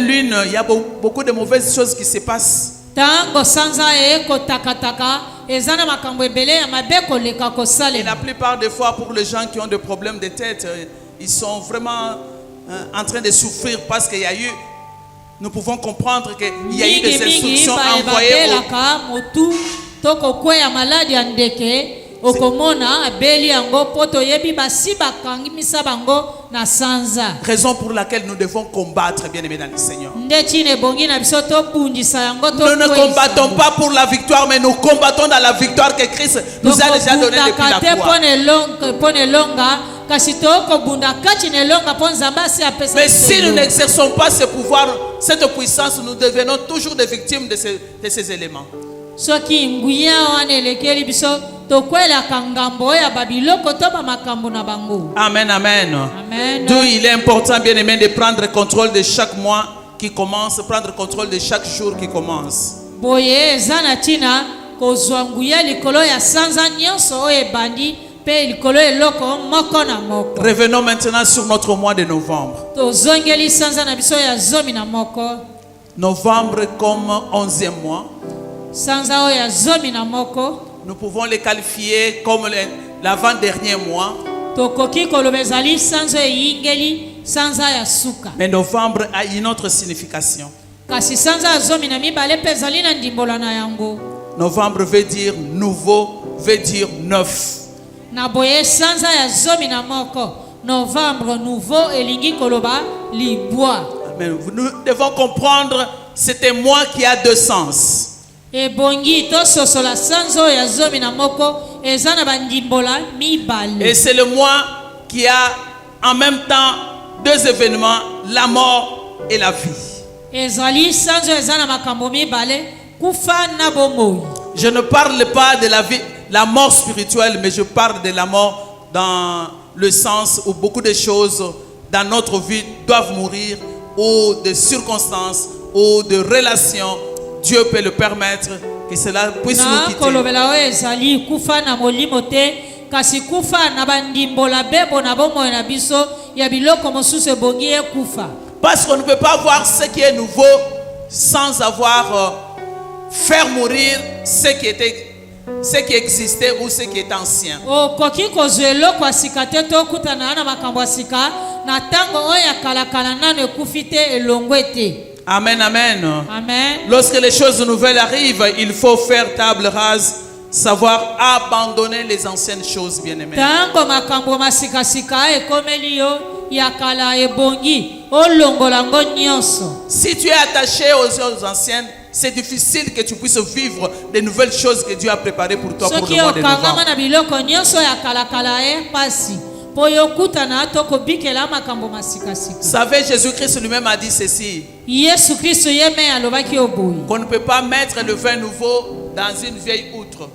lune, il y a beaucoup de mauvaises choses qui se passent. Tango sanza ekotakataka ezana makambo ebele ya mabe koleka Et kosalela. la plupart des fois, pour les gens qui ont des problèmes de tête, ils sont vraiment en train de souffrir parce qu'il y a eu, nous pouvons comprendre qu'il y a eu des instructions envoyées ebelaka motu tokokweya maladi ya ndeke okomona abeli yango poto yebi basi bakangimisa bango na sanza. raison pour laquelle nous devons combattre, bien aimés dans le Seigneur. Nde chine bongi na biso tobundisa yango Nous ne combattons pas pour la victoire, mais nous combattons dans la victoire que Christ nous a déjà donnée depuis la croix. pone longa kasi tokobunda kati ne longa po nzambe asi apesa. Mais si nous n'exerçons pas ce pouvoir, cette puissance, nous devenons toujours des victimes de ces éléments. Soki nguya wana elekeli biso tokwelaka ngambo ya babiloko to bamakambo na bango. Amen, amen. Amen. D'où il est important, bien aimé, de prendre contrôle de chaque mois qui commence, prendre contrôle de chaque jour qui commence. Boye eza na tina kozwa nguya likolo ya sanza nyonso oyo ebandi pe likolo eloko moko na moko. Revenons maintenant sur notre mois de novembre. Tozongeli sanza na biso ya zomi na moko. Novembre comme 11e mois. Sanza oyo ya zomi na moko. Nous pouvons les qualifier comme l'avant-dernier mois. Tokoki koloba ezali sanza eyingeli sanza ya suka. Mais novembre a une autre signification. Kasi sanza ya zomi na mibale pe ezali na ndimbola na yango. Novembre veut dire nouveau, veut dire neuf. Na boye sanza ya zomi na moko. Novembre nouveau elingi koloba libwa. Amen. Nous devons comprendre c'est un mois qui a deux sens. Ebongi to sosola sanzo ya zomi na moko eza na bandimbola mibale. Et c'est le mois qui a en même temps deux événements, la mort et la vie. Ezali sanzo eza na makambo mibale kufa na bomoi. Je ne parle pas de la vie, la mort spirituelle, mais je parle de la mort dans le sens où beaucoup de choses dans notre vie doivent mourir, ou de circonstances, ou de relations. Dieu peut le permettre que cela puisse nous quitter. Kolobela oyo ezali kufa na molimo te kasi kufa na bandimbola bebo na bomoi na biso ya biloko mosusu ebongi ekufa. Parce qu'on ne peut pas voir ce qui est nouveau sans avoir faire mourir ce qui existait ou ce qui est ancien. Okoki kozwa eloko ya sika te tokutana na makambo ya sika na ntango oyo ya kalakala nano ekufi te elongwe te. Amen, amen. Amen. Lorsque les choses nouvelles arrivent, il faut faire table rase, savoir abandonner les anciennes choses, bien-aimés. Tango makambo masika-sika ekomeli yo ya kala ebongi olongola ngo nyonso. Si tu es attaché aux choses anciennes, c'est difficile que tu puisses vivre les nouvelles choses que Dieu a préparées pour toi pour le mois de novembre. Soki okangama na biloko nyonso ya kala pasi. Po yokutana tokobikela makambo masika-sika. Vous savez, Jésus-Christ lui-même a dit ceci. Yesu Kristo yeme alobaki oboyi. Qu'on ne peut pas mettre le vin nouveau dans une vieille outre.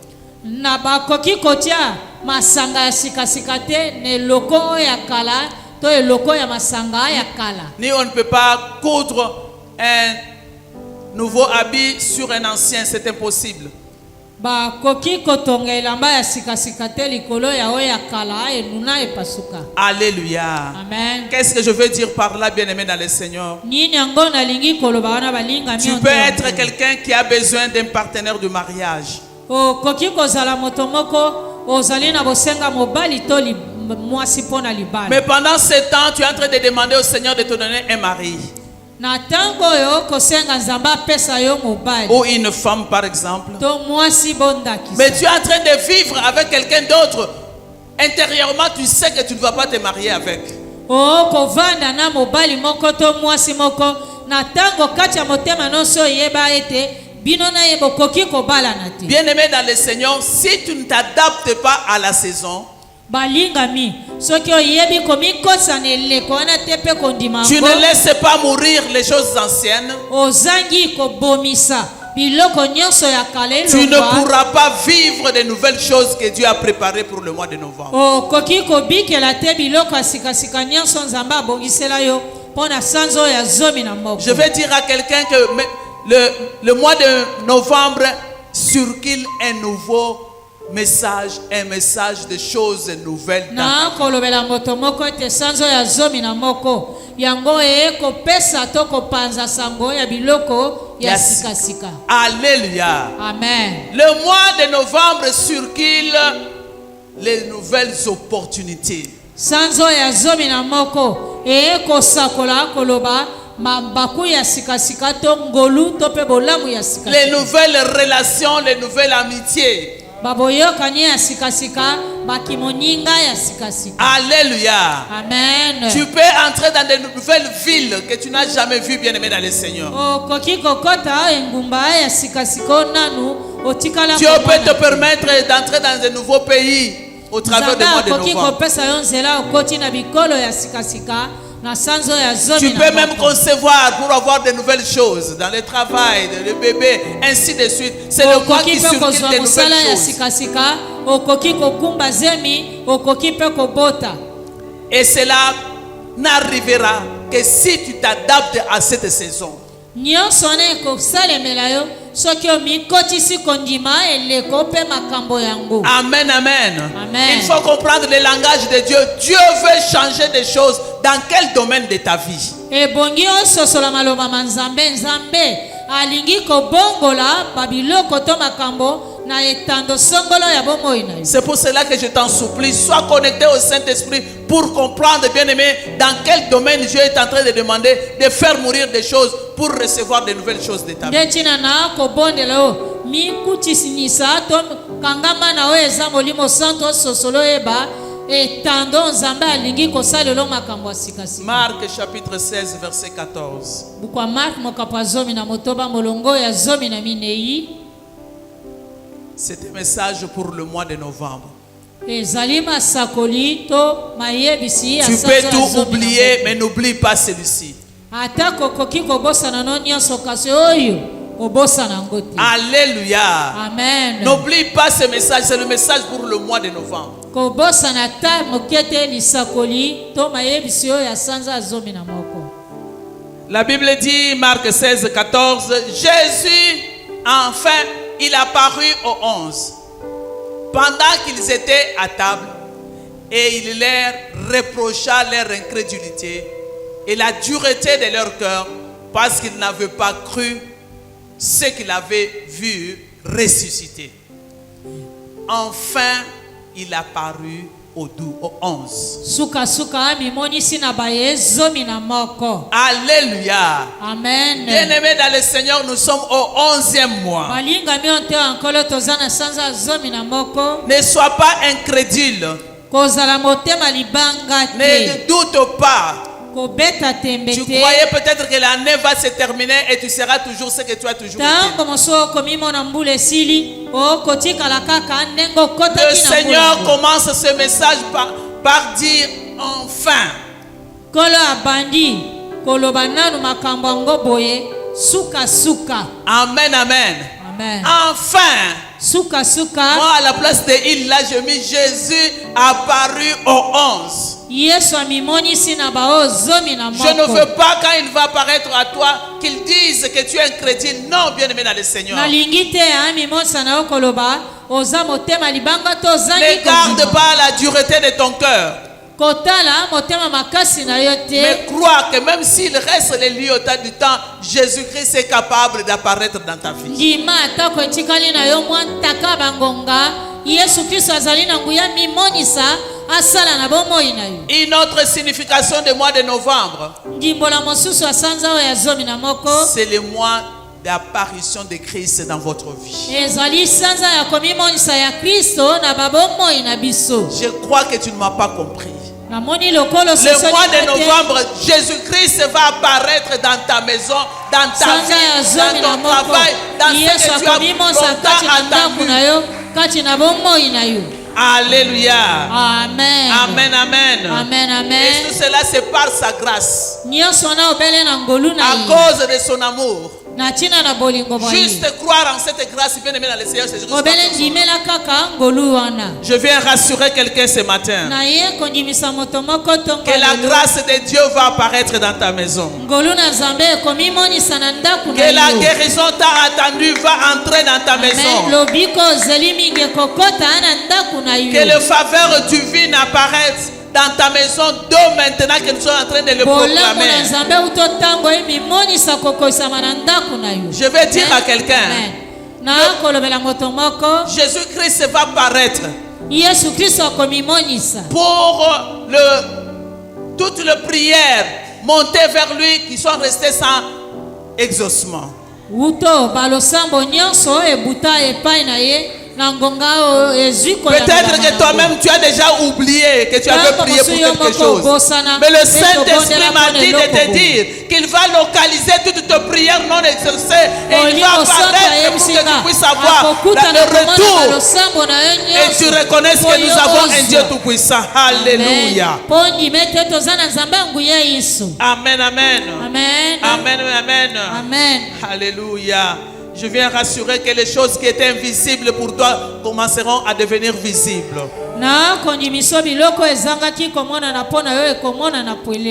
Na bakoki kotia masanga ya sika-sika te ne loko ya kala to eloko ya masanga ya kala. Ni on ne peut pas coudre un nouveau habit sur un ancien, c'est impossible. Bakoki kotonga elamba ya sika-sika te likolo ya oyo ya kala enuna epasuka. Alléluia. Amen. Qu'est-ce que je veux dire par là, bien-aimé dans le Seigneur? Nini yango nalingi koloba wana balinga Tu peux être quelqu'un qui a besoin d'un partenaire de mariage. okoki kozala moto moko ozali na bosenga mobali to mwasi mpo na libala. Mais pendant ce temps, tu es en train de demander au Seigneur de te donner un mari. Na ntango oyo kosenga nzambe apesa yo mobali Ou une femme par exemple. to mwasi bondakisa. Mais tu es en train de vivre avec quelqu'un d'autre. Intérieurement, tu sais que tu ne vas pas te marier avec. Kovanda na mobali moko to mwasi moko na ntango kati ya motema nyonso oyeba ete bino na ye bokoki kobala na te. Bien-aimé dans le Seigneur, si tu ne t'adaptes pas à la saison, balingami soki oyebi komikosa na eleko wana te mpe kondima tu yango, ne laisses pas mourir les choses anciennes. ozangi kobomisa biloko nyonso ya kale Tu ne elongwa, pourras pas vivre de nouvelles choses que Dieu a préparées pour le mois de novembre. okoki kobikela te biloko ya sikasika nyonso nzambe abongisela yo mpo na sanza oyo ya zomi na moko. Je vais dire à quelqu'un que le mois de novembre circule un nouveau message, un message de choses nouvelles. Na kolobela moto moko ete sanzo ya zomi na moko yango kopesa to kopanza sango ya biloko ya sikasika. Alléluia. Amen. Le mois de novembre circule les nouvelles opportunités. Sanzo ya zomi na moko kosakola koloba mabaku ya sikasika to ngolu to pe bolamu ya sikasika. Les nouvelles relations, les nouvelles amitiés. Baboyokani ya sikasika bakimoninga ya sikasika. Alléluia. Amen. Tu peux entrer dans de nouvelles villes que tu n'as jamais vues, bien-aimé dans le Seigneur. Koki kokota engumba ya sikasika nanu otikala. Dieu peut te permettre d'entrer dans de nouveaux pays au travers du mois de novembre. Tu peux même concevoir pour avoir de nouvelles choses dans le travail, dans le bébé, ainsi de suite. C'est le mois qui circule de nouvelles choses. Et cela n'arrivera que si tu t'adaptes à cette saison. Amen, amen. Il faut comprendre le langage de Dieu. Dieu veut changer des choses. Dans quel domaine de ta vie? C'est pour cela que je t'en supplie, sois connecté au Saint-Esprit pour comprendre, bien-aimé, dans quel domaine Dieu est en train de demander de faire mourir des choses pour recevoir de nouvelles choses de ta vie. Marc chapitre 16 verset 14. C'est un message pour le mois de novembre. Tu peux tout oublier, mais n'oublie pas celui-ci. Alléluia. Amen. N'oublie pas ce message, c'est le message pour le mois de novembre. La Bible dit, Marc 16, 14, Jésus, enfin, il apparut aux 11, pendant qu'ils étaient à table, et il leur reprocha leur incrédulité et la dureté de leur cœur, parce qu'ils n'avaient pas cru ce qu'il avait vu ressusciter. Enfin, il apparut aux 11. Alléluia. Amen. Bien-aimés dans le Seigneur, nous sommes au 11e mois. Ne sois pas incrédule. Ne doute pas. Tu croyais peut-être que l'année va se terminer et tu seras toujours ce que tu as toujours été. Le Seigneur commence ce message par dire enfin. Amen, amen. Enfin. Moi à la place de il, là je mis Jésus apparu aux 11. Je ne veux pas quand il va apparaître à toi qu'il dise que tu es un chrétien. Non, bien-aimé dans le Seigneur. Ne garde pas la dureté de ton cœur. kotala motema makasi na yo te. Mais crois que même s'il reste les liotas du temps, Jésus-Christ est capable d'apparaître dans ta vie. Ndima atako etikali na yo mwa ntaka bangonga Yesu Kristo azali na nguya mimonisa asala na bomoi na yo. Une autre signification du mois de novembre, Ndimbola mosusu asanza oyo ya zomi na moko. c'est le mois d'apparition de Christ dans votre vie. Ezali sanza ya komimonisa ya Kristo na babomoi na biso. Je crois que tu ne m'as pas compris. Namoni lokolo Le sosoli mois de ate. novembre, Jésus-Christ va apparaître dans ta maison, dans ta Sanza ya vie, zomi dans na ton moko. travail, dans Yesu ce que tu as akomimonisa kati na longtemps ndaku na attendu. yo, kati na bomoi na yo. Alléluia. Amen. Amen, amen. Amen, amen. Et tout cela, c'est par sa grâce. Nyonso na obele na ngolu na À ye. cause de son amour. Na tina na bolingo mwa ye. Juste croire en cette grâce, bien aimé dans le Seigneur Jésus-Christ. Obele ndimela kaka ngolu wana. Je viens rassurer quelqu'un ce matin. Na ye kondimisa moto moko tongo Que la lelo. grâce de Dieu va apparaître dans ta maison. Ngolu na Nzambe ekomimonisa na ndaku na Que la yo. guérison t'a attendu va entrer dans ta Amen. maison. Lobiko zeli mingi ekokota na ndaku na yo. Que le faveur divine apparaisse dans ta maison d'où maintenant que nous sommes en train de le Bolamu na proclamer. Nzambe uto tango emimonisa kokosama na ndaku na yo. Je vais dire à quelqu'un, Amen. Na kolobela moto moko. Jésus-Christ va paraître Yesu Kristo akomimonisa. pour toutes les prières montées vers lui qui sont restées sans exaucement. Uto balosambo nyonso ebuta epai na ye na ngonga o eziko ya Peut-être que toi-même tu as déjà oublié que tu avais prié pour quelque chose. Mais le Saint-Esprit m'a dit de te dire qu'il va localiser toutes tes prières non exaucées et il va apparaître pour que tu puisses avoir le retour et tu reconnaisses que nous avons un Dieu tout-puissant. Alléluia. Amen, amen. Amen. Amen, amen. Amen. Alléluia. Je viens rassurer que les choses qui étaient invisibles pour toi commenceront à devenir visibles.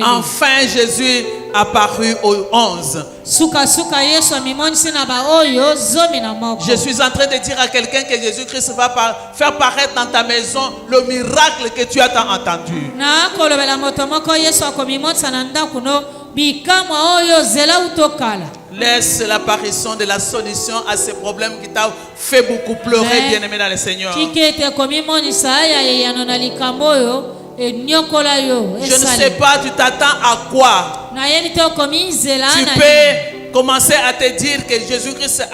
Enfin, Jésus apparu au 11. Je suis en train de dire à quelqu'un que Jésus-Christ va faire paraître dans ta maison le miracle que tu as tant entendu. Laisse l'apparition de la solution à ces problèmes qui t'ont fait beaucoup pleurer, bien-aimé dans le Seigneur. Je ne sais pas, tu t'attends à quoi? Tu peux commencer à te dire que Jésus-Christ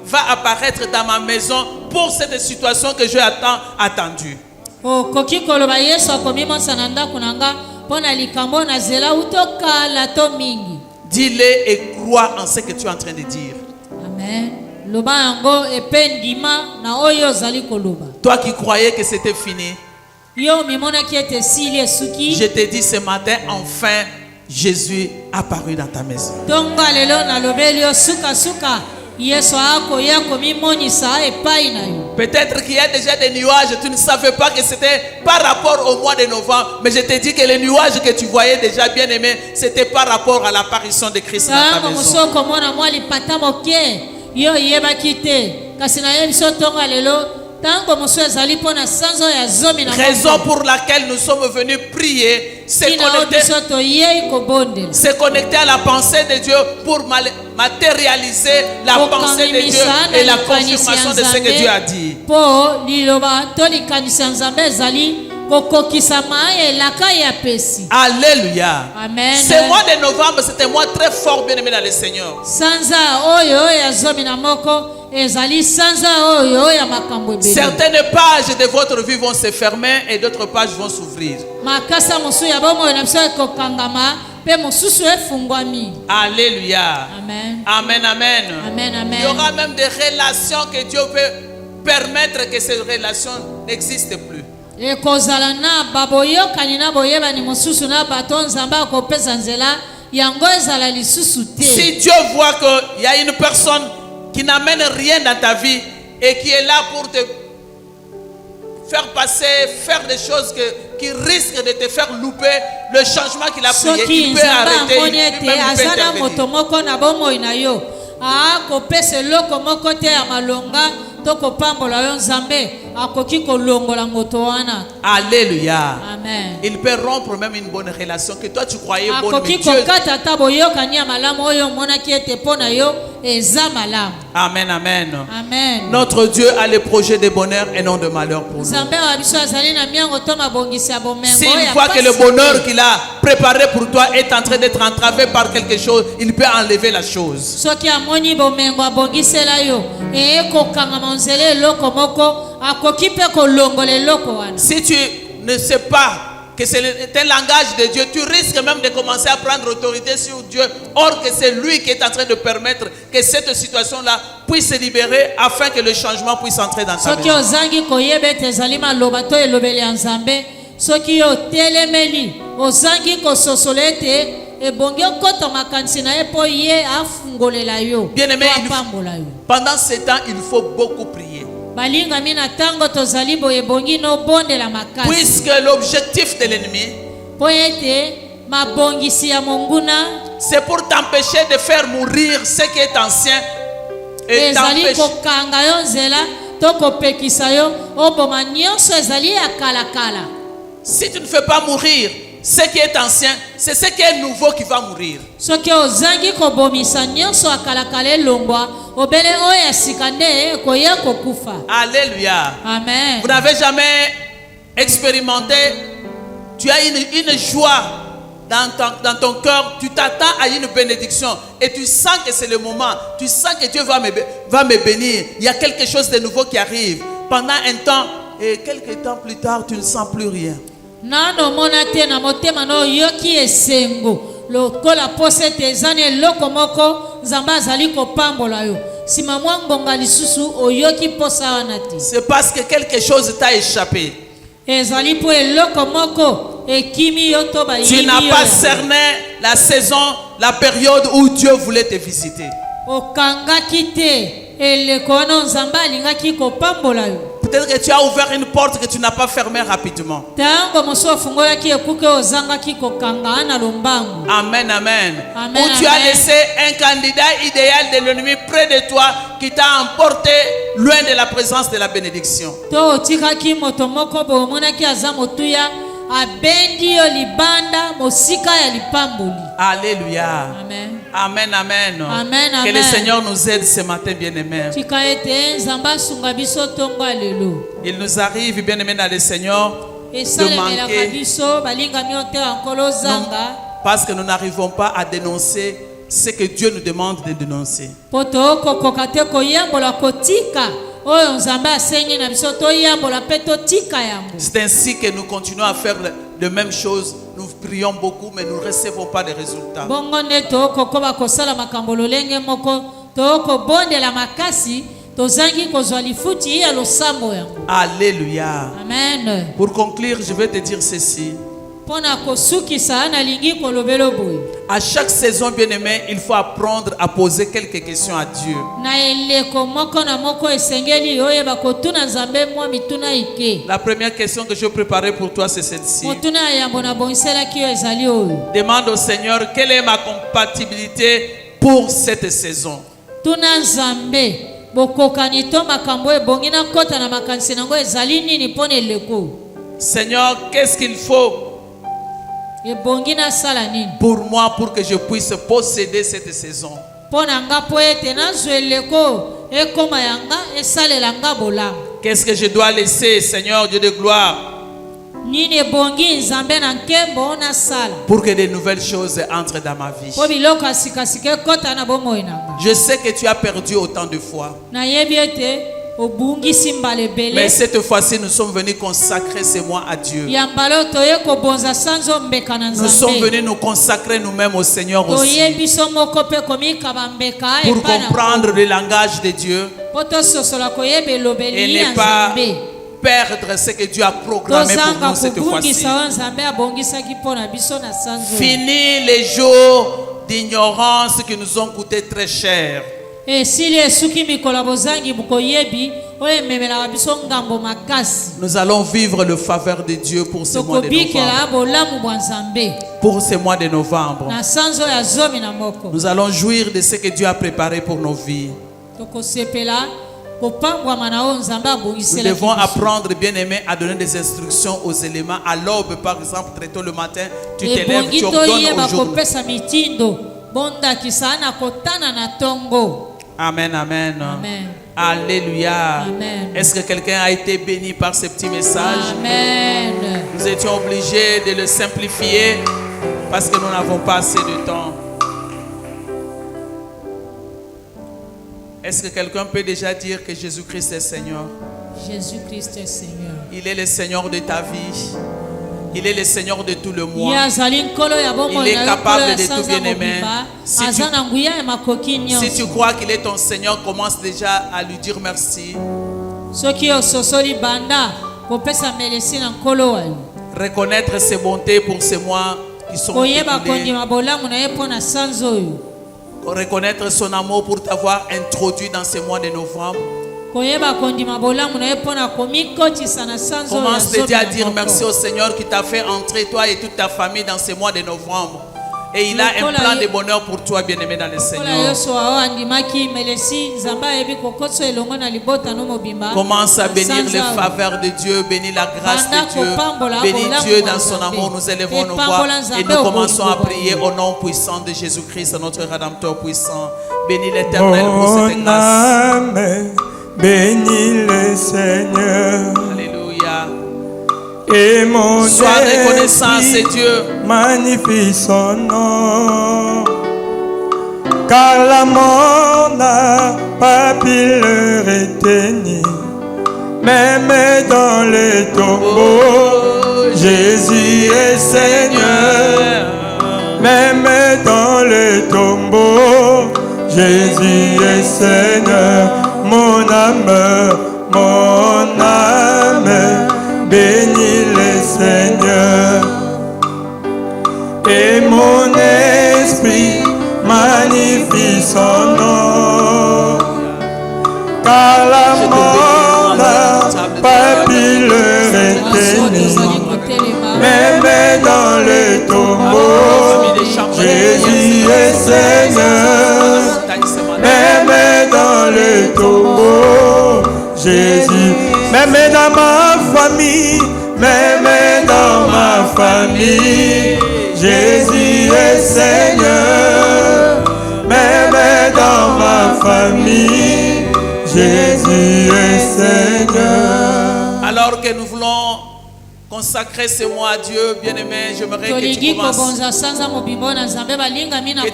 va apparaître dans ma maison pour cette situation que j'ai attendue. Dis-le et crois en ce que tu es en train de dire. Amen. Toi qui croyais que c'était fini, je te dis ce matin, enfin, Jésus apparu dans ta maison. Peut-être qu'il y a déjà des nuages, tu ne savais pas que c'était par rapport au mois de novembre, mais je te dis que les nuages que tu voyais déjà, bien aimé, c'était par rapport à l'apparition de Christ dans ta maison. Raison pour laquelle nous sommes venus prier, se connecter à la pensée de Dieu pour matérialiser la pensée de Dieu et la confirmation de ce que Dieu a dit. Alléluia. Amen. Ce mois de novembre, c'est un mois très fort, bien aimé dans le Seigneur. Certaines pages de votre vie vont se fermer et d'autres pages vont s'ouvrir. Alléluia. Amen. Amen, amen. Amen, amen. Il y aura même des relations que Dieu peut permettre que ces relations n'existent plus. Si Dieu voit qu'il y a une personne qui n'amène rien dans ta vie et qui est là pour te faire passer, faire des choses qui risquent de te faire louper le changement qu'il a prié, il peut arrêter, il peut même intervenir. tokopambola yo nzambe akoki kolongola moto wana. Alléluia. Amen. Il peut rompre même une bonne relation que toi tu croyais bonne, mais akoki Dieu... kokata ata boyokani ya malamu oyo omonaki ete mpo na yo eza malamu. Amen, amen. Amen. Notre Dieu a les projets de bonheur et non de malheur pour nous. nzambe wa biso azali na miango to mabongisi ya bomengo S'il oyo ya voit que le pasi bonheur te. qu'il a préparé pour toi est en train d'être entravé par quelque chose, il peut enlever la chose. soki amoni bomengo abongisela yo ekokangama nzela eloko moko akoki mpe kolongola eloko wana. Si tu ne sais pas que c'est un langage de Dieu, tu risques même de commencer à prendre autorité sur Dieu, or que c'est lui qui est en train de permettre que cette situation-là puisse se libérer afin que le changement puisse entrer dans ta soki maison. ozangi koyeba ete ezali maloba to elobeli ya nzambe soki yo otelemeli ozangi kososola ete ebongi okota makanisi na ye mpo ye afungolela yo Bien-aimé, to apambola yo. pendant ce temps, il faut beaucoup prier. balingami na ntango tozali boye ebongi nobondela makasi Puisque l'objectif de l'ennemi, mpo ete mabongisi ya monguna c'est pour t'empêcher de faire mourir ce qui est ancien et ezali t'empêcher. kokanga yo nzela to kopekisa yo oboma nyonso ezali ya kalakala. Si tu ne fais pas mourir ce qui est ancien, c'est ce qui est nouveau qui va mourir. soki ozangi kobomisa nyonso ya kalakala elongwa obele oyo ya sika nde koya kokufa. Alléluia. Amen. Vous n'avez jamais expérimenté, tu as une joie dans ton cœur, tu t'attends à une bénédiction et tu sens que c'est le moment, tu sens que Dieu va me bénir, il y a quelque chose de nouveau qui arrive. Pendant un temps, et quelques temps plus tard, tu ne sens plus rien. nano mona te na motema no yoki esengo lokola pose ete eza na eloko moko nzambe azali kopambola yo nsima mwa ngonga lisusu oyoki posa wana te. C'est parce que quelque chose t'a échappé. ezali mpo eloko moko ekimi yo to Tu n'as bayini pas yo cerné la saison, la période où Dieu voulait te visiter. okangaki te eleko wana nzambe alingaki kopambola yo. Peut-être que tu as ouvert une porte que tu n'as pas fermée rapidement. ntango mosu ofungolaki ekuke ozangaki kokanga na lombangu. Amen, amen. Amen, Ou tu as amen. laissé un candidat idéal de l'ennemi près de toi qui t'a emporté loin de la présence de la bénédiction. to otikaki moto moko boye omonaki aza motuya abendi yo libanda mosika ya lipamboli. Alléluia. Amen. Amen, amen. Amen, Que le amen. Seigneur nous aide ce matin, bien-aimés. tika ete nzambe asunga biso ntongo ya lelo Il nous arrive, bien-aimés dans le Seigneur, de esalemelaka manquer biso balingami yo te ya nkolo ozanga parce que nous n'arrivons pas à dénoncer ce que Dieu nous demande de dénoncer. mpo tokokoka te koyambola kotika oyo nzambe asengi na biso toyambola mpe totika yango. C'est ainsi que nous continuons à faire de mêmes choses. Nous prions beaucoup, mais nous ne recevons pas de résultats. bongo nde tokokoba kosala makambo lolenge moko tokobondela makasi tozangi kozwa lifuti ya losambo yango. Alléluia. Amen. Pour conclure, je vais te dire ceci. mpo na kosukisa nalingi kolobela boye À chaque saison, bien-aimé, il faut apprendre à poser quelques questions à Dieu. na eleko moko na moko esengeli oyeba kotuna nzambe mwa mituna ike. La première question que je vais préparer pour toi, c'est celle-ci. motuna ya yambo na bongiselaki yo ezali oyo Demande au Seigneur quelle est ma compatibilité pour cette saison. tuna nzambe bokokani to makambo ebongi na kota na makanisi nango ezali nini mpo na eleko Seigneur, qu'est-ce qu'il faut ebongi nasala nini pour moi pour que je puisse posséder cette saison? mpo na nga mpo ete nazwa eleko ekoma yanga esalela nga bolamu. Qu'est-ce que je dois laisser, Seigneur Dieu de gloire, nini ebongi nzambe na nkembo nasala pour que de nouvelles choses entrent dans ma vie? mpo biloko ya sikasika ekota na bomoi na nga. Je sais que tu as perdu autant de fois, nayebi ete obungisi mbala mais ebele cette fois-ci, nous sommes venus consacrer ce mois à Dieu. ya mbala oyo toye kobonza sanzo mbeka na Nous sommes nzambe venus nous consacrer nous-mêmes au Seigneur aussi, toye biso moko mpe komikaba mbeka pour epai na comprendre le langage de Dieu mpo tososola koyeba et elobeli ya ne pas nzambe perdre ce que Dieu a programmé pour tozanga nous cette fois-ci. kobungisa oyo nzambe abongisaki mpo na biso na sanzo oyo. Fini les jours d'ignorance qui nous ont coûté très cher. esili esuki mikolo ya bozangi koyebi oyo ememelaka biso ngambo makasi. Nous allons vivre le faveur de Dieu pour ce mois de novembre. tokobikela bolamu bwa nzambe Pour ce mois de novembre, na sanzo ya zomi na moko nous allons jouir de ce que Dieu a préparé pour nos vies. tokosepela Nous devons apprendre, bien-aimés, à donner des instructions aux éléments. À l'aube, par exemple, très tôt le matin, tu t'élèves, tu ordonnes aujourd'hui. Amen, amen. Amen. Alléluia. Amen. Est-ce que quelqu'un a été béni par ce petit message? Amen. Nous étions obligés de le simplifier parce que nous n'avons pas assez de temps. Est-ce que quelqu'un peut déjà dire que Jésus-Christ est Seigneur? Jésus-Christ est Seigneur. Il est le Seigneur de ta vie. Il est le Seigneur de tout le mois. Il est capable de tout, bien-aimé. Si tu crois qu'il est ton Seigneur, commence déjà à lui dire merci. Reconnaître ses bontés pour ces mois qui sont écoulés. Reconnaître son amour pour t'avoir introduit dans ce mois de novembre. Commence déjà à dire merci au Seigneur qui t'a fait entrer, toi et toute ta famille, dans ce mois de novembre. Et il a un plan de bonheur pour toi, bien-aimé dans le Seigneur. Commence à bénir les faveurs de Dieu, bénir la grâce de Dieu, bénir Dieu dans son amour. Nous élevons nos voix et nous commençons à prier au nom puissant de Jésus-Christ, notre Rédempteur puissant. Bénis l'Éternel pour cette grâce. Amen. Bénis le Seigneur. Alléluia. Et mon Sois reconnaissant, c'est Dieu. Magnifie son nom. Car la mort n'a pas pu le retenir. Même dans le tombeau, Jésus est Seigneur. Même dans le tombeau, Jésus est Seigneur. Mon âme, bénis le Seigneur. Et mon esprit magnifie son nom. Car la mort n'a pas pu le retenir. Même dans le tombeau, Jésus est Seigneur. Même dans le tombeau, Jésus. Même dans ma famille, même dans ma famille, Jésus est Seigneur. Même dans ma famille, Jésus est Seigneur. Alors que nous voulons consacrer ce mois à Dieu, bien-aimé, j'aimerais que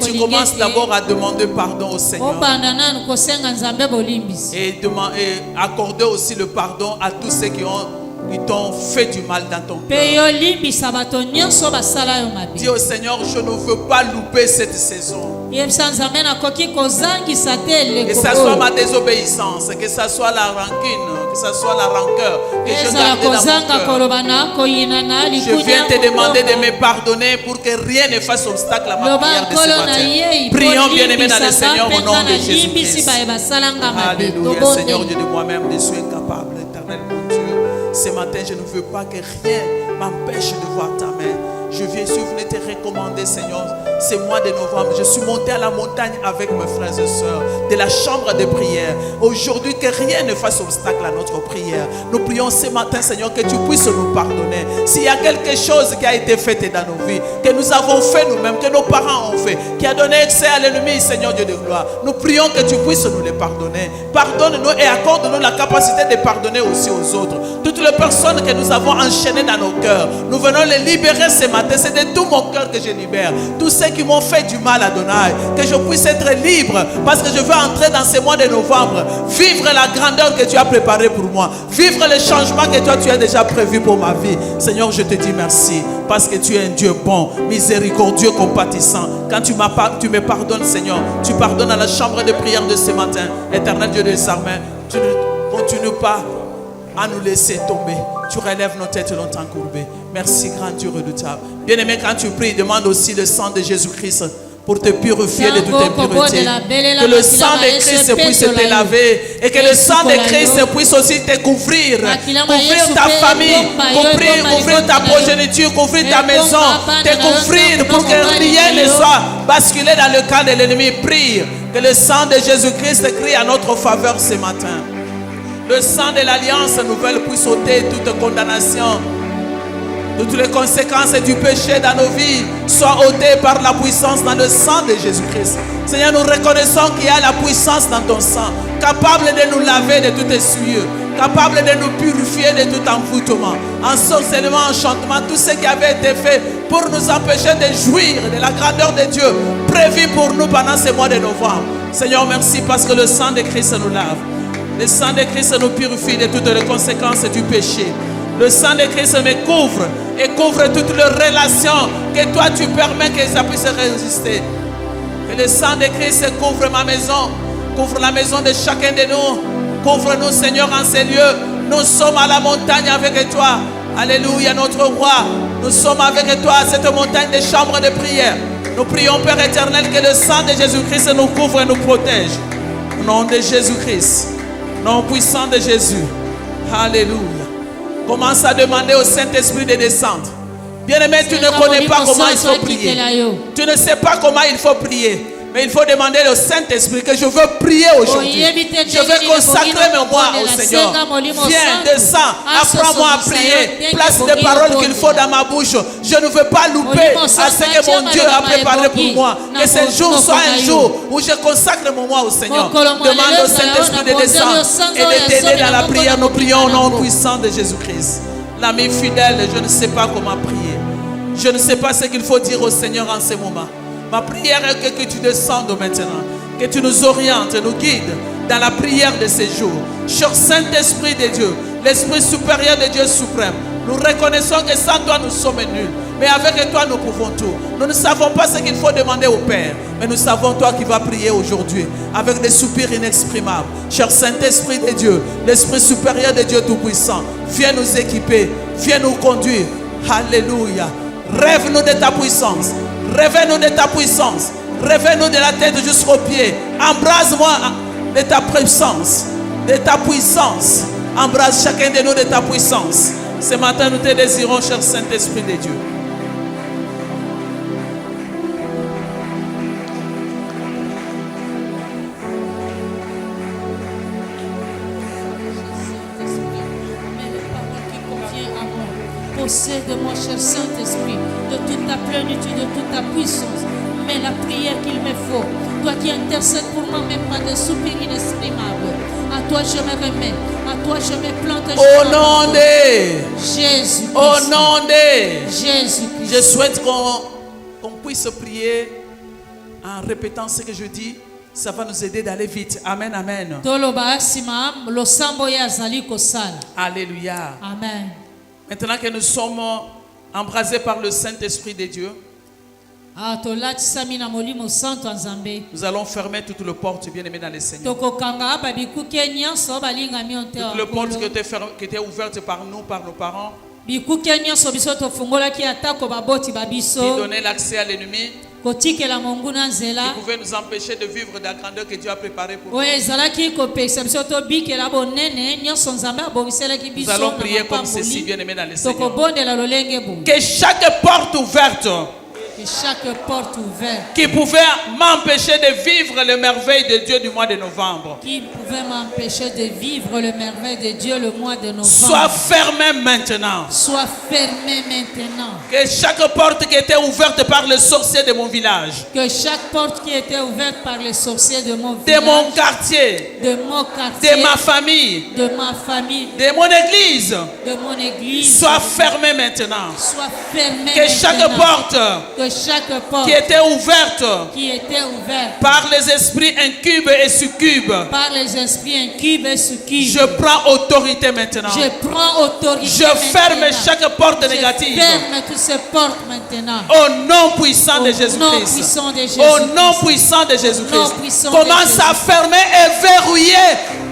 tu commences d'abord à demander pardon au Seigneur. Et accorder aussi le pardon à tous ceux qui t'ont fait du mal dans ton cœur. Dis au Seigneur, je ne veux pas louper cette saison. Que ça soit ma désobéissance, que ça soit la rancune, que ça soit la rancœur que je garde dans mon cœur. Je viens te demander de me pardonner pour que rien ne fasse obstacle à ma prière de ce matin. Prions, bien-aimés dans le Seigneur, au nom de Jésus-Christ. Alléluia, Seigneur Dieu de moi-même, je suis incapable, éternel mon Dieu. Ce matin, je ne veux pas que rien m'empêche de voir ta main. Je viens venir te recommander, Seigneur, ce mois de novembre. Je suis monté à la montagne avec mes frères et sœurs de la chambre de prière. Aujourd'hui, que rien ne fasse obstacle à notre prière. Nous prions ce matin, Seigneur, que tu puisses nous pardonner. S'il y a quelque chose qui a été fait dans nos vies, que nous avons fait nous-mêmes, que nos parents ont fait, qui a donné accès à l'ennemi, Seigneur Dieu de gloire, nous prions que tu puisses nous les pardonner. Pardonne-nous et accorde-nous la capacité de pardonner aussi aux autres. Toutes les personnes que nous avons enchaînées dans nos cœurs, nous venons les libérer ce matin. C'est de tout mon cœur que je libère. Tous ceux qui m'ont fait du mal, Adonai, que je puisse être libre, parce que je veux entrer dans ce mois de novembre, vivre la grandeur que tu as préparée pour moi, vivre le changement que toi tu as déjà prévu pour ma vie. Seigneur, je te dis merci, parce que tu es un Dieu bon, miséricordieux, compatissant. Quand tu me pardonnes, Seigneur, tu pardonnes à la chambre de prière de ce matin. Éternel Dieu des armées, tu ne continues pas à nous laisser tomber. Tu relèves nos têtes longtemps courbées. Merci, grand Dieu redoutable. Bien-aimé, quand tu pries, demande aussi le sang de Jésus-Christ pour te purifier de toute impureté. Que le sang de Christ puisse te laver et que le sang de Christ puisse aussi te couvrir. Couvrir ta famille, couvrir ta progéniture, couvrir ta maison, te couvrir pour que rien ne soit basculé dans le camp de l'ennemi. Prie que le sang de Jésus-Christ crie à notre faveur ce matin. Le sang de l'alliance nouvelle puisse ôter toute condamnation. Toutes les conséquences du péché dans nos vies soient ôtées par la puissance dans le sang de Jésus-Christ. Seigneur, nous reconnaissons qu'il y a la puissance dans ton sang, capable de nous laver de tout souillure, capable de nous purifier de tout envoûtement, ensorcellement, enchantement, tout ce qui avait été fait pour nous empêcher de jouir de la grandeur de Dieu prévue pour nous pendant ce mois de novembre. Seigneur, merci parce que le sang de Christ nous lave. Le sang de Christ nous purifie de toutes les conséquences du péché. Le sang de Christ me couvre et couvre toutes les relations que toi tu permets que ça puisse résister. Que le sang de Christ couvre ma maison, couvre la maison de chacun de nous. Couvre-nous, Seigneur, en ces lieux. Nous sommes à la montagne avec toi. Alléluia, notre roi. Nous sommes avec toi à cette montagne des chambres de prière. Nous prions, Père éternel, que le sang de Jésus-Christ nous couvre et nous protège. Au nom de Jésus-Christ, nom puissant de Jésus. Alléluia. Commence à demander au Saint-Esprit de descendre. Bien-aimé, tu ne connais pas comment il faut prier. Tu ne sais pas comment il faut prier. Mais il faut demander au Saint-Esprit que je veux prier aujourd'hui. Je veux consacrer mes mois au Seigneur. Viens, descends, apprends-moi à prier. Place des paroles qu'il faut dans ma bouche. Je ne veux pas louper à ce que mon Dieu a préparé pour moi. Que ce jour soit un jour où je consacre mon mois au Seigneur. Demande au Saint-Esprit de descendre et de t'aider dans la prière. Nous prions au nom puissant de Jésus-Christ. L'ami fidèle, je ne sais pas comment prier. Je ne sais pas ce qu'il faut dire au Seigneur en ce moment. Ma prière est que tu descendes maintenant, que tu nous orientes, nous guides dans la prière de ces jours. Cher Saint-Esprit de Dieu, l'Esprit supérieur de Dieu suprême, nous reconnaissons que sans toi nous sommes nuls, mais avec toi nous pouvons tout. Nous ne savons pas ce qu'il faut demander au Père, mais nous savons toi qui vas prier aujourd'hui avec des soupirs inexprimables. Cher Saint-Esprit de Dieu, l'Esprit supérieur de Dieu Tout-Puissant, viens nous équiper, viens nous conduire. Alléluia. Rêve-nous de ta puissance. Révèle-nous de ta puissance. Révèle-nous de la tête jusqu'aux pieds. Embrase-moi de ta puissance. De ta puissance. Embrase chacun de nous de ta puissance. Ce matin, nous te désirons, cher Saint-Esprit de Dieu. Possède-moi, cher Saint-Esprit, de toute ta plénitude, de toute ta puissance. Mais la prière qu'il me faut, toi qui intercèdes pour moi, même pas de soupir inexprimable. À toi je me remets, à toi je me plante. Au nom de Jésus. Au nom de Jésus. Je souhaite qu'on puisse prier en répétant ce que je dis. Ça va nous aider d'aller vite. Amen, amen. Alléluia. Amen. Maintenant que nous sommes embrasés par le Saint-Esprit de Dieu, nous allons fermer toutes les portes, bien-aimés dans le Seigneur. Toutes les portes qui étaient ouvertes par nous, par nos parents, qui donnaient l'accès à l'ennemi, qui pouvaient nous empêcher de vivre la grandeur que Dieu a préparée pour nous. Nous allons prier comme ceci, bien-aimés dans le Seigneur. Que chaque porte ouverte qui pouvait m'empêcher de vivre les merveilles de Dieu du mois de novembre, soit fermée maintenant. Que chaque porte qui était ouverte par les sorciers de mon village, de mon quartier, de ma famille, de mon église, soit fermée maintenant. Que chaque porte qui était ouverte par les esprits incubes et succubes, je prends autorité maintenant. Je ferme chaque porte négative. Au nom puissant de Jésus-Christ. Au nom puissant de Jésus-Christ. Commence à fermer et verrouiller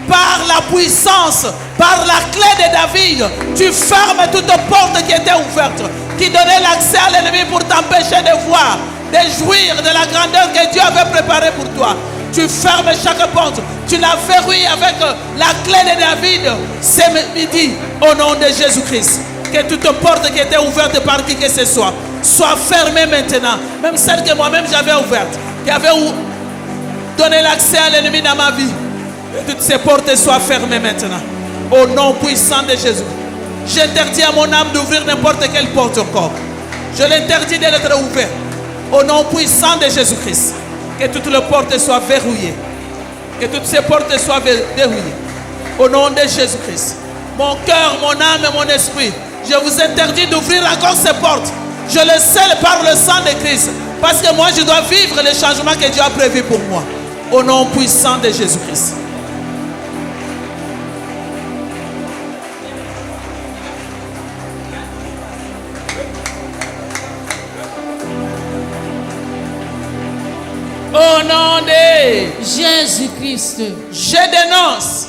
par la puissance, par la clé de David. Tu fermes toute porte qui était ouverte, qui donnait l'accès à l'ennemi pour t'empêcher de voir, de jouir de la grandeur que Dieu avait préparée pour toi. Tu fermes chaque porte, tu la verrouilles avec la clé de David. Ce midi, au nom de Jésus-Christ, que toute porte qui était ouverte par qui que ce soit fermée maintenant. Même celle que moi-même j'avais ouverte, qui avait donné l'accès à l'ennemi dans ma vie. Que toutes ces portes soient fermées maintenant. Au nom puissant de Jésus. J'interdis à mon âme d'ouvrir n'importe quelle porte encore. Je l'interdis d'être ouvert. Au nom puissant de Jésus-Christ. Que toutes les portes soient verrouillées. Que toutes ces portes soient verrouillées. Au nom de Jésus-Christ. Mon cœur, mon âme et mon esprit. Je vous interdis d'ouvrir encore ces portes. Je le scelle par le sang de Christ. Parce que moi, je dois vivre les changements que Dieu a prévus pour moi. Au nom puissant de Jésus-Christ. Au nom de Jésus-Christ. Je dénonce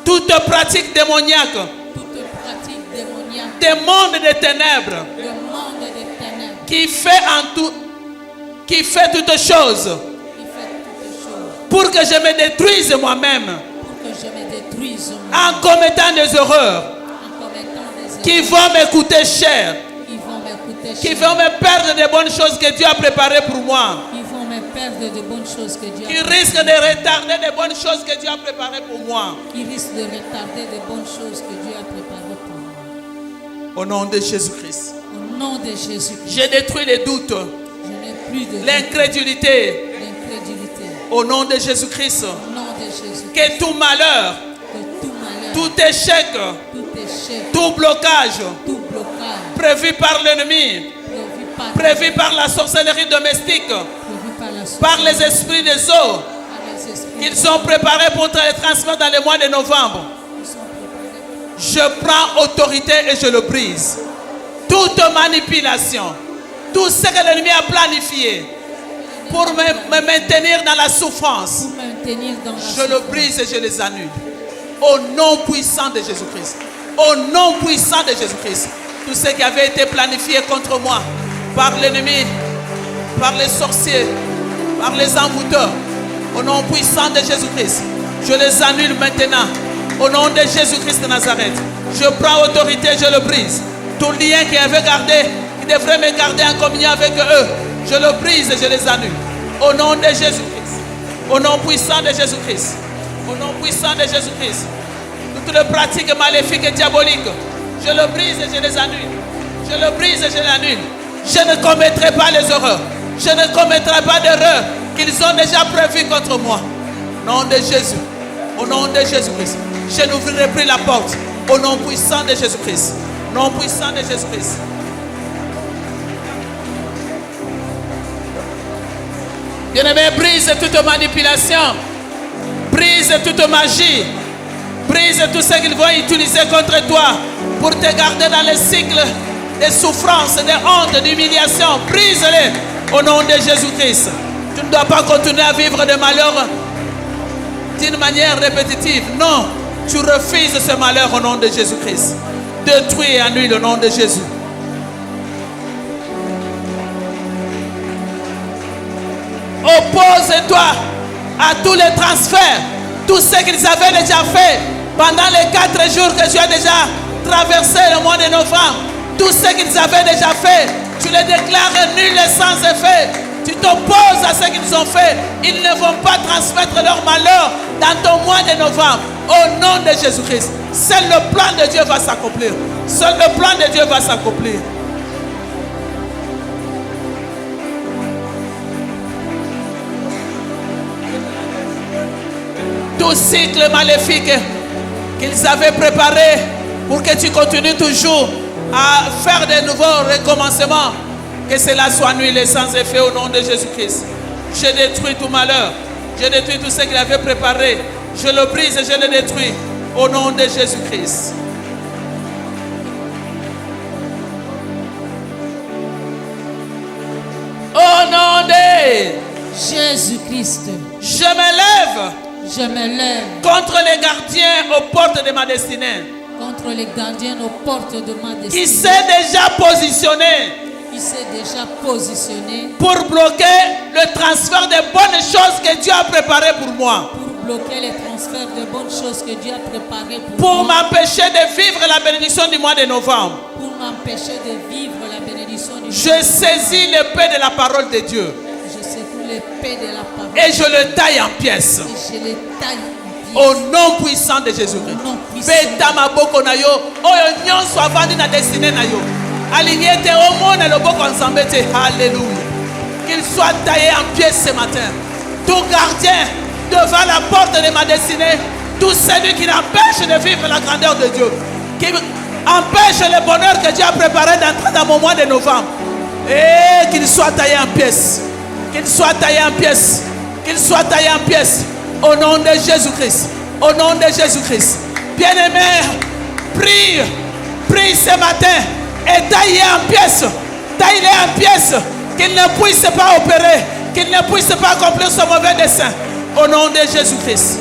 toute pratique démoniaque, Toute pratique démoniaque, des mondes des ténèbres, le monde des ténèbres, qui fait toutes choses qui fait toutes choses pour que je me détruise moi-même pour que je me détruise moi, en commettant des erreurs en commettant des qui erreurs vont me coûter cher, qui vont m'écouter, qui vont me perdre des bonnes choses que Dieu a préparées pour moi, qui vont me perdre de bonnes choses que Dieu qui a risquent de retarder des bonnes choses que Dieu a préparées pour moi. qui risquent de retarder de bonnes choses que Dieu a préparées pour moi. Au nom de Jésus-Christ. Au nom de Jésus-Christ, Je détruis les doutes, je n'ai plus de l'incrédulité. l'incrédulité. Au nom de Jésus-Christ. Au nom de Jésus, Que tout malheur, que tout malheur, tout échec, tout échec, tout blocage tout blocage prévu par l'ennemi, prévu par la sorcellerie domestique, prévu par la par les esprits des eaux par les esprits qu'ils ont préparés pour les transmettre dans le mois de novembre. qui sont préparés. Je prends autorité et je le brise. Toute manipulation, tout ce que l'ennemi a planifié pour me maintenir dans la souffrance, Pour maintenir dans la je le brise et je les annule. Au nom puissant de Jésus-Christ. Au nom puissant de Jésus-Christ. Tout ce qui avait été planifié contre moi par l'ennemi, par les sorciers, par les envoûteurs, au nom puissant de Jésus-Christ, je les annule maintenant. Au nom de Jésus-Christ de Nazareth, je prends autorité, je le brise. Tout lien qui avait gardé, qui devrait me garder en communion avec eux, je le brise et je les annule. Au nom de Jésus-Christ. Au nom puissant de Jésus-Christ. Au nom puissant de Jésus-Christ. Toutes les pratiques maléfiques et diaboliques, je le brise et je les annule. Je le brise et je les annule. Je ne commettrai pas les erreurs. Je ne commettrai pas d'erreurs qu'ils ont déjà prévues contre moi. Au nom de Jésus. Au nom de Jésus-Christ. Je n'ouvrirai plus la porte. Au nom puissant de Jésus-Christ. Au nom puissant de Jésus-Christ. Bien-aimé, brise toute manipulation. Brise toute magie. Brise tout ce qu'ils vont utiliser contre toi pour te garder dans le cycle de souffrance, de honte, d'humiliation. Brise-les au nom de Jésus-Christ. Tu ne dois pas continuer à vivre de malheur d'une manière répétitive. Non, tu refuses ce malheur au nom de Jésus-Christ. Détruis et annule au nom de Jésus. Oppose-toi à tous les transferts, tout ce qu'ils avaient déjà fait pendant les 4 jours que tu as déjà traversé le mois de novembre. Tout ce qu'ils avaient déjà fait, tu les déclares nuls et sans effet. Tu t'opposes à ce qu'ils ont fait. Ils ne vont pas transmettre leur malheur dans ton mois de novembre. Au nom de Jésus-Christ. Seul le plan de Dieu va s'accomplir. Seul le plan de Dieu va s'accomplir. Tout cycle maléfique qu'ils avaient préparé pour que tu continues toujours à faire de nouveaux recommencements, que cela soit nul et sans effet au nom de Jésus-Christ. Je détruis tout malheur. Je détruis tout ce qu'il avait préparé. Je le brise et je le détruis au nom de Jésus-Christ. Au nom de Jésus-Christ, je me lève je me lève contre les gardiens aux portes de ma destinée, contre les gardiens aux portes de ma qui destinée, s'est déjà positionné qui s'est déjà positionné pour bloquer le transfert des bonnes choses que Dieu a préparées pour moi, pour bloquer les transferts de bonnes choses que Dieu a préparées pour moi, m'empêcher de vivre la bénédiction du mois de novembre. pour m'empêcher de vivre la bénédiction du Je saisis l'épée de la parole de Dieu Je secoue l'épée de la parole et je le taille en pièces. et je les taille en Au nom puissant de Jésus-Christ. Au nom puissant. Beta maboko na yo. Oyo nyonso avandi na destinée na yo. Aligné te omona loboko ensemble te. Alléluia. Qu'il soit taillé en pièces ce matin. Tout gardien devant la porte de ma destinée. Tout celui qui m'empêche de vivre la grandeur de Dieu. Qui empêche le bonheur que Dieu a préparé d'entrer dans mon mois de novembre. Et qu'il soit taillé en pièces. Qu'il soit taillé en pièces. Qu'il soit taillé en pièces. Au nom de Jésus-Christ. Au nom de Jésus-Christ. Bien-aimé, prie. Prie ce matin. Et taille en pièces. Taille en pièces. Qu'il ne puisse pas opérer. Qu'il ne puisse pas accomplir ce mauvais dessein. Au nom de Jésus-Christ.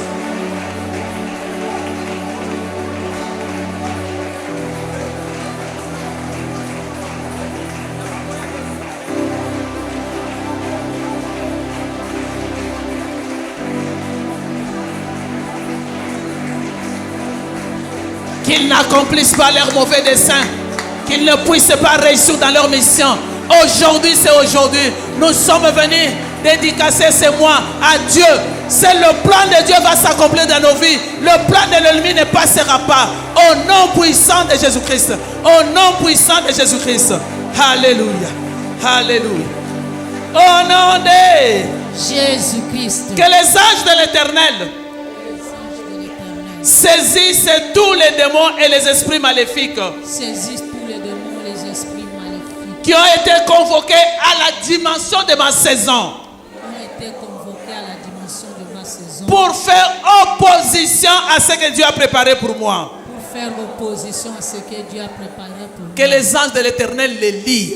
Qu'ils n'accomplissent pas leurs mauvais desseins, qu'ils ne puissent pas réussir dans leur mission. Aujourd'hui, c'est aujourd'hui. Nous sommes venus dédicacer ce mois à Dieu. C'est le plan de Dieu va s'accomplir dans nos vies. Le plan de l'ennemi ne passera pas. Au nom puissant de Jésus-Christ. Au nom puissant de Jésus-Christ. Alléluia. Alléluia. Au nom de Jésus-Christ. Que les anges de l'Éternel saisissent tous les démons et les esprits maléfiques Saisissent tous les démons, les esprits maléfiques qui ont été convoqués à la dimension de ma saison ont été convoqués à la dimension de ma saison pour faire opposition à ce que Dieu a préparé pour moi. pour faire opposition à ce que Dieu a préparé pour moi. Que les anges de l'Éternel les lient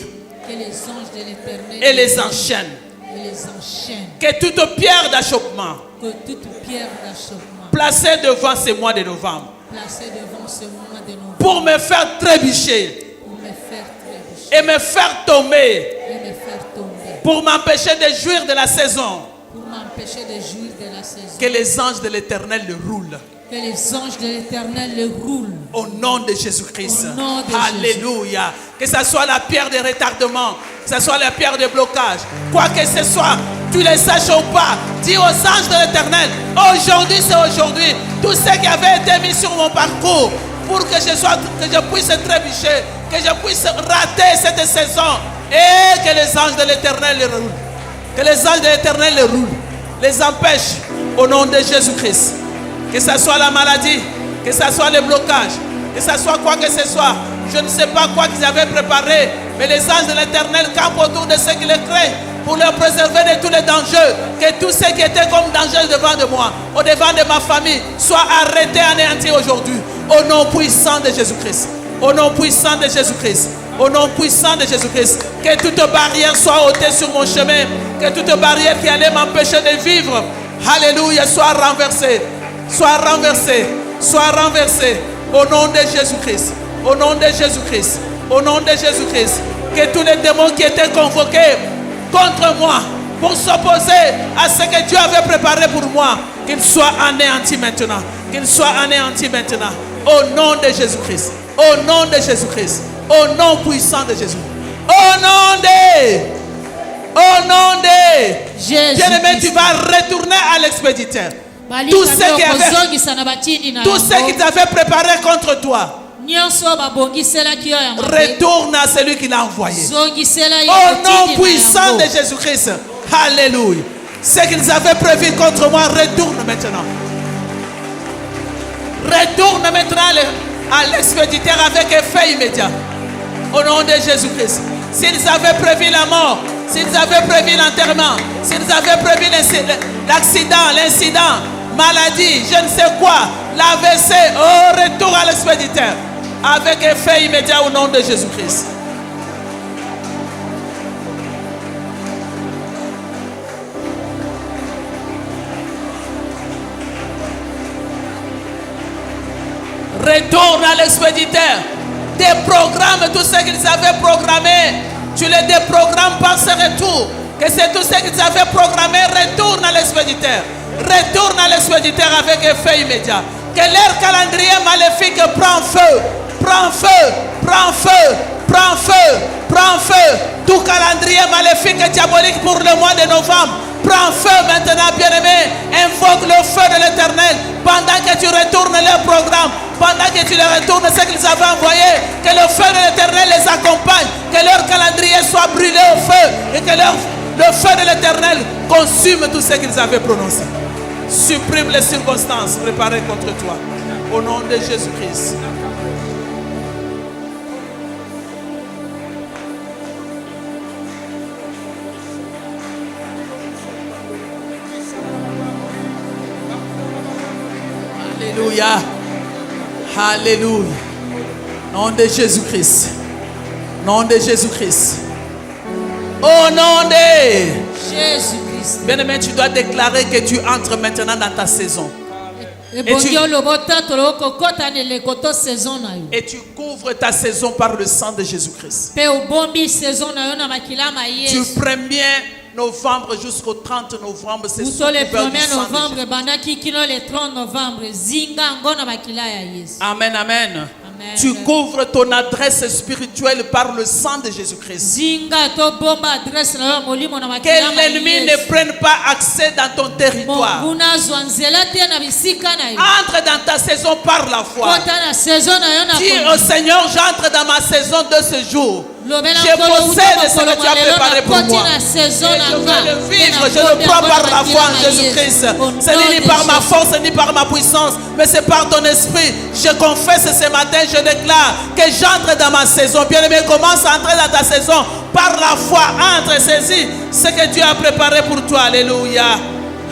Que les anges de l'Éternel et les enchaînent. et les enchaînent. Que toute pierre d'achoppement Que toute pierre d'achoppement placée devant ce mois de novembre placée devant ce mois de novembre pour me faire trébucher pour me faire trébucher et me faire tomber, et me faire tomber, pour m'empêcher de jouir de la saison. pour m'empêcher de jouir de la saison. Que les anges de l'Éternel le roulent. Que les anges de l'Éternel le roulent. Au nom de Jésus-Christ. Au nom de Alléluia. Que ce soit la pierre de retardement, que ce soit la pierre de blocage, quoi que ce soit, tu les saches ou pas, dis aux anges de l'Éternel, aujourd'hui c'est aujourd'hui, tout ce qui avait été mis sur mon parcours pour que je puisse trébucher, que je puisse rater cette saison, et que les anges de l'Éternel les roulent. Que les anges de l'Éternel les roulent, les empêchent au nom de Jésus-Christ. Que ce soit la maladie, que ce soit le blocage, que ce soit quoi que ce soit. Je ne sais pas quoi qu'ils avaient préparé, mais les anges de l'Éternel campent autour de ceux qui les créent pour leur préserver de tous les dangers. Que tout ce qui était comme danger devant de moi, au devant de ma famille, soit arrêté, anéanti aujourd'hui. Au nom puissant de Jésus-Christ. Au nom puissant de Jésus-Christ. Au nom puissant de Jésus-Christ. Que toute barrière soit ôtée sur mon chemin. Que toute barrière qui allait m'empêcher de vivre, alléluia, soit renversée. Soit renversé, soit renversé au nom de Jésus-Christ, au nom de Jésus-Christ, au nom de Jésus-Christ. Que tous les démons qui étaient convoqués contre moi pour s'opposer à ce que Dieu avait préparé pour moi, qu'ils soient anéantis maintenant, qu'ils soient anéantis maintenant, au nom de Jésus-Christ, au nom de Jésus-Christ, au nom puissant de Jésus, au nom de Jésus. Bien-aimé, tu vas retourner à l'expéditeur. Tout ce qui t'avait préparé contre toi, retourne à celui qui l'a envoyé. Au nom puissant de Jésus-Christ. Alléluia. Ce qu'ils avaient prévu contre moi, retourne maintenant. Retourne maintenant à l'expéditeur avec effet immédiat. Au nom de Jésus-Christ. S'ils avaient prévu la mort, s'ils avaient prévu l'enterrement, s'ils avaient prévu l'accident, l'incident, maladie, je ne sais quoi, l'AVC, au retour à l'expéditeur, avec effet immédiat au nom de Jésus-Christ. Retourne à l'expéditeur, déprogramme tout ce qu'ils avaient programmé, tu les déprogrammes par ce retour, que c'est tout ce qu'ils avaient programmé, retourne à l'expéditeur. Retourne à l'expéditeur avec effet immédiat. Que leur calendrier maléfique prend feu, prend feu, prend feu, Prends feu, tout calendrier maléfique et diabolique pour le mois de novembre. Prends feu maintenant, bien-aimé. Invoque le feu de l'Éternel pendant que tu retournes leur programme, pendant que tu les retournes ce qu'ils avaient envoyé. Que le feu de l'Éternel les accompagne, que leur calendrier soit brûlé au feu et que le feu de l'Éternel consume tout ce qu'ils avaient prononcé. Supprime les circonstances préparées contre toi. Au nom de Jésus-Christ. Alléluia. Alléluia. Nom de Jésus-Christ. Nom de Jésus-Christ. Au nom de Jésus-Christ. Bien-aimé, tu dois déclarer que tu entres maintenant dans ta saison. Et tu couvres ta saison par le sang de Jésus-Christ. Du 1er novembre jusqu'au 30 novembre, c'est le 1er novembre. novembre. Amen, amen. Tu couvres ton adresse spirituelle par le sang de Jésus-Christ. Que l'ennemi ne prenne pas accès dans ton territoire. Entre dans ta saison par la foi. Dis au Seigneur, j'entre dans ma saison de ce jour. Je possède ce que tu as préparé pour moi. Et je vais le vivre. Je le prends par la foi en Jésus-Christ. Ce n'est ni par ma force, ni par ma puissance, mais c'est par ton esprit. Je confesse ce matin, je déclare que j'entre dans ma saison. Bien-aimé, commence à entrer dans ta saison par la foi. Entre, saisis ce que Dieu a préparé pour toi. Alléluia.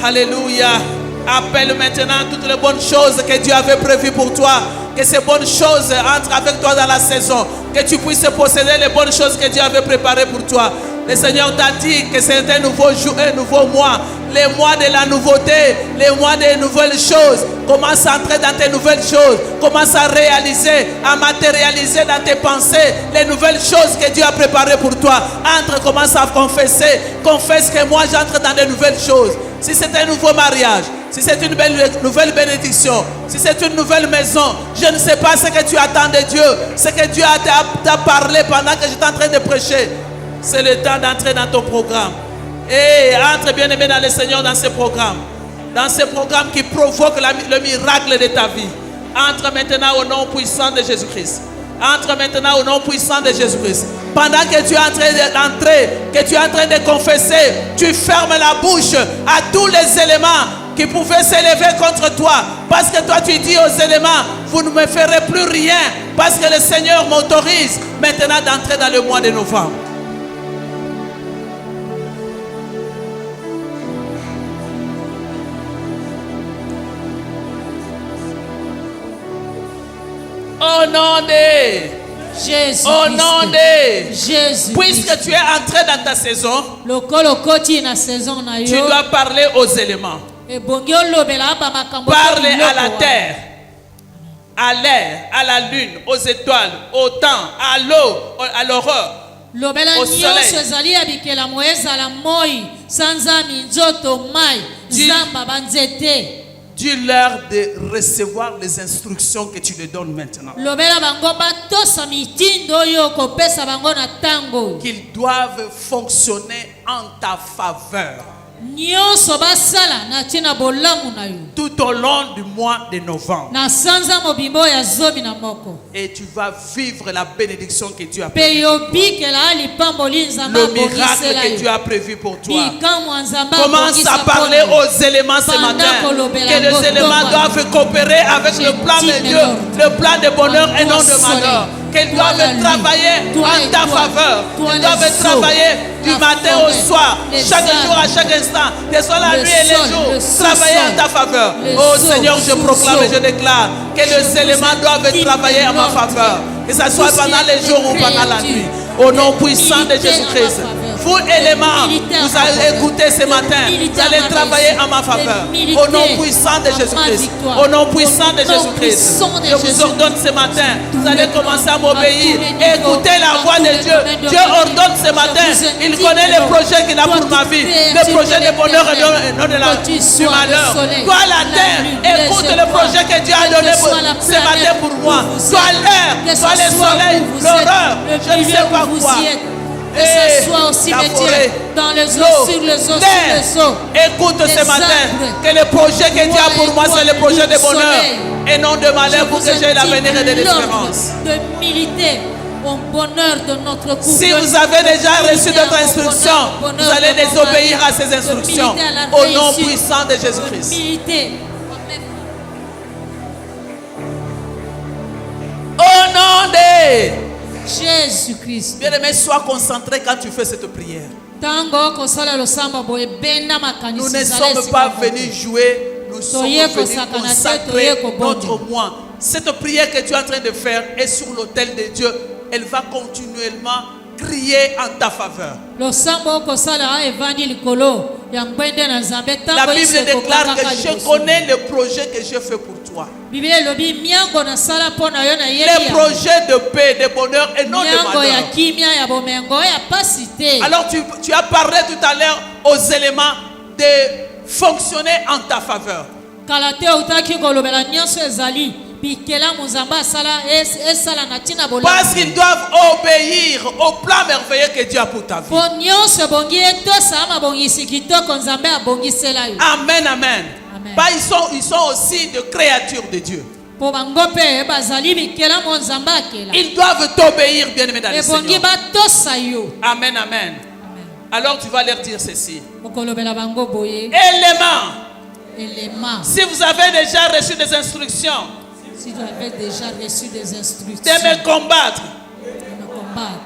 Alléluia. Appelle maintenant toutes les bonnes choses que Dieu avait prévues pour toi. Que ces bonnes choses entrent avec toi dans la saison. Que tu puisses posséder les bonnes choses que Dieu avait préparées pour toi. Le Seigneur t'a dit que c'est un nouveau jour, un nouveau mois. Les mois de la nouveauté, les mois des nouvelles choses. Commence à entrer dans tes nouvelles choses. Commence à réaliser, à matérialiser dans tes pensées les nouvelles choses que Dieu a préparées pour toi. Entre, commence à confesser. Confesse que moi j'entre dans de nouvelles choses. Si c'est un nouveau mariage, si c'est une nouvelle bénédiction, si c'est une nouvelle maison, je ne sais pas ce que tu attends de Dieu, ce que Dieu t'a parlé pendant que j'étais en train de prêcher. C'est le temps d'entrer dans ton programme. Et entre, bien-aimé, dans le Seigneur, dans ce programme. Dans ce programme qui provoque le miracle de ta vie. Entre maintenant au nom puissant de Jésus-Christ. Entre maintenant au nom puissant de Jésus-Christ. Pendant que tu es en train d'entrer, que tu es en train de confesser, tu fermes la bouche à tous les éléments qui pouvaient s'élever contre toi. Parce que toi tu dis aux éléments, vous ne me ferez plus rien. Parce que le Seigneur m'autorise maintenant d'entrer dans le mois de novembre. Au nom de Jésus. Au nom de Jésus. Puisque tu es entré dans ta saison, tu dois parler aux éléments. Parler à la terre, à l'air, à la lune, aux étoiles, au temps, à l'eau, à l'aurore, au soleil. Dis-leur de recevoir les instructions que tu leur donnes maintenant. Qu'ils doivent fonctionner en ta faveur. Tout au long du mois de novembre. Et tu vas vivre la bénédiction que Dieu a prévue. Le miracle que Dieu a prévu pour toi. Commence à parler aux éléments ce matin. Que les éléments doivent coopérer avec le plan de Dieu. Le plan de bonheur et non de malheur. Qu'ils doivent travailler en ta faveur. Qu'ils doivent travailler du matin au soir, chaque jour, à chaque instant, que ce soit la nuit et les jours, travailler en ta faveur. Oh Seigneur, je proclame et je déclare que les éléments doivent travailler en ma faveur. Que ce soit pendant les jours ou pendant la nuit. Au nom puissant de Jésus-Christ, Vous, éléments, vous allez écouter ce matin. Vous allez travailler en ma faveur. Au nom puissant de Jésus-Christ. Au nom puissant de Jésus-Christ. Je vous ordonne ce matin. Vous allez commencer à m'obéir. Écoutez la voix de Dieu. Dieu ordonne ce matin. Il connaît les projets qu'il a pour ma vie. Les projets de bonheur et non du malheur. Toi, la terre, écoute le projet que Dieu a donné ce matin pour moi. Toi, l'air, toi, le soleil, l'horreur. Je ne sais pas quoi. Que ce soit au cimetière, dans les eaux, sur les eaux, sur les eaux. Écoute ce matin que le projet que Dieu a pour moi, c'est le projet de bonheur et non de malheur pour que j'aie l'avenir et de l'espérance. De militer au bonheur de notre couple. Si vous avez déjà reçu d'autres instructions, vous allez désobéir à ces instructions au nom puissant de Jésus-Christ. Militer. Au nom de Jésus-Christ. Bien-aimé, sois concentré quand tu fais cette prière. Nous ne sommes pas venus jouer, nous sommes venus consacrer notre moi. Cette prière que tu es en train de faire est sur l'autel de Dieu. Elle va continuellement crier en ta faveur. La Bible déclare que je connais le projet que je fais pour toi. Les projets de paix, de bonheur et non de malheur. Alors tu as parlé tout à l'heure aux éléments de fonctionner en ta faveur. Parce qu'ils doivent obéir au plan merveilleux que Dieu a pour ta vie. Amen, amen. Bah, ils sont aussi des créatures de Dieu. Ils doivent t'obéir, bien-aimés dans le Seigneur. Amen, amen. Alors tu vas leur dire ceci. Élément. Si vous avez déjà reçu des instructions, si tu avais déjà reçu des instructions de me combattre,